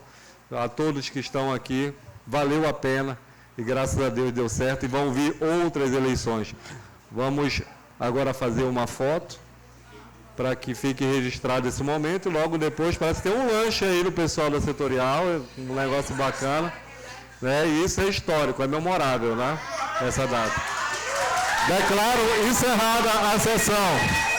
S2: a todos que estão aqui, valeu a pena, e graças a Deus deu certo, e vão vir outras eleições. Vamos agora fazer uma foto, para que fique registrado esse momento, e logo depois parece que tem um lanche aí do pessoal da setorial, um negócio bacana, né? E isso é histórico, é memorável, né? Essa data. Declaro encerrada a sessão.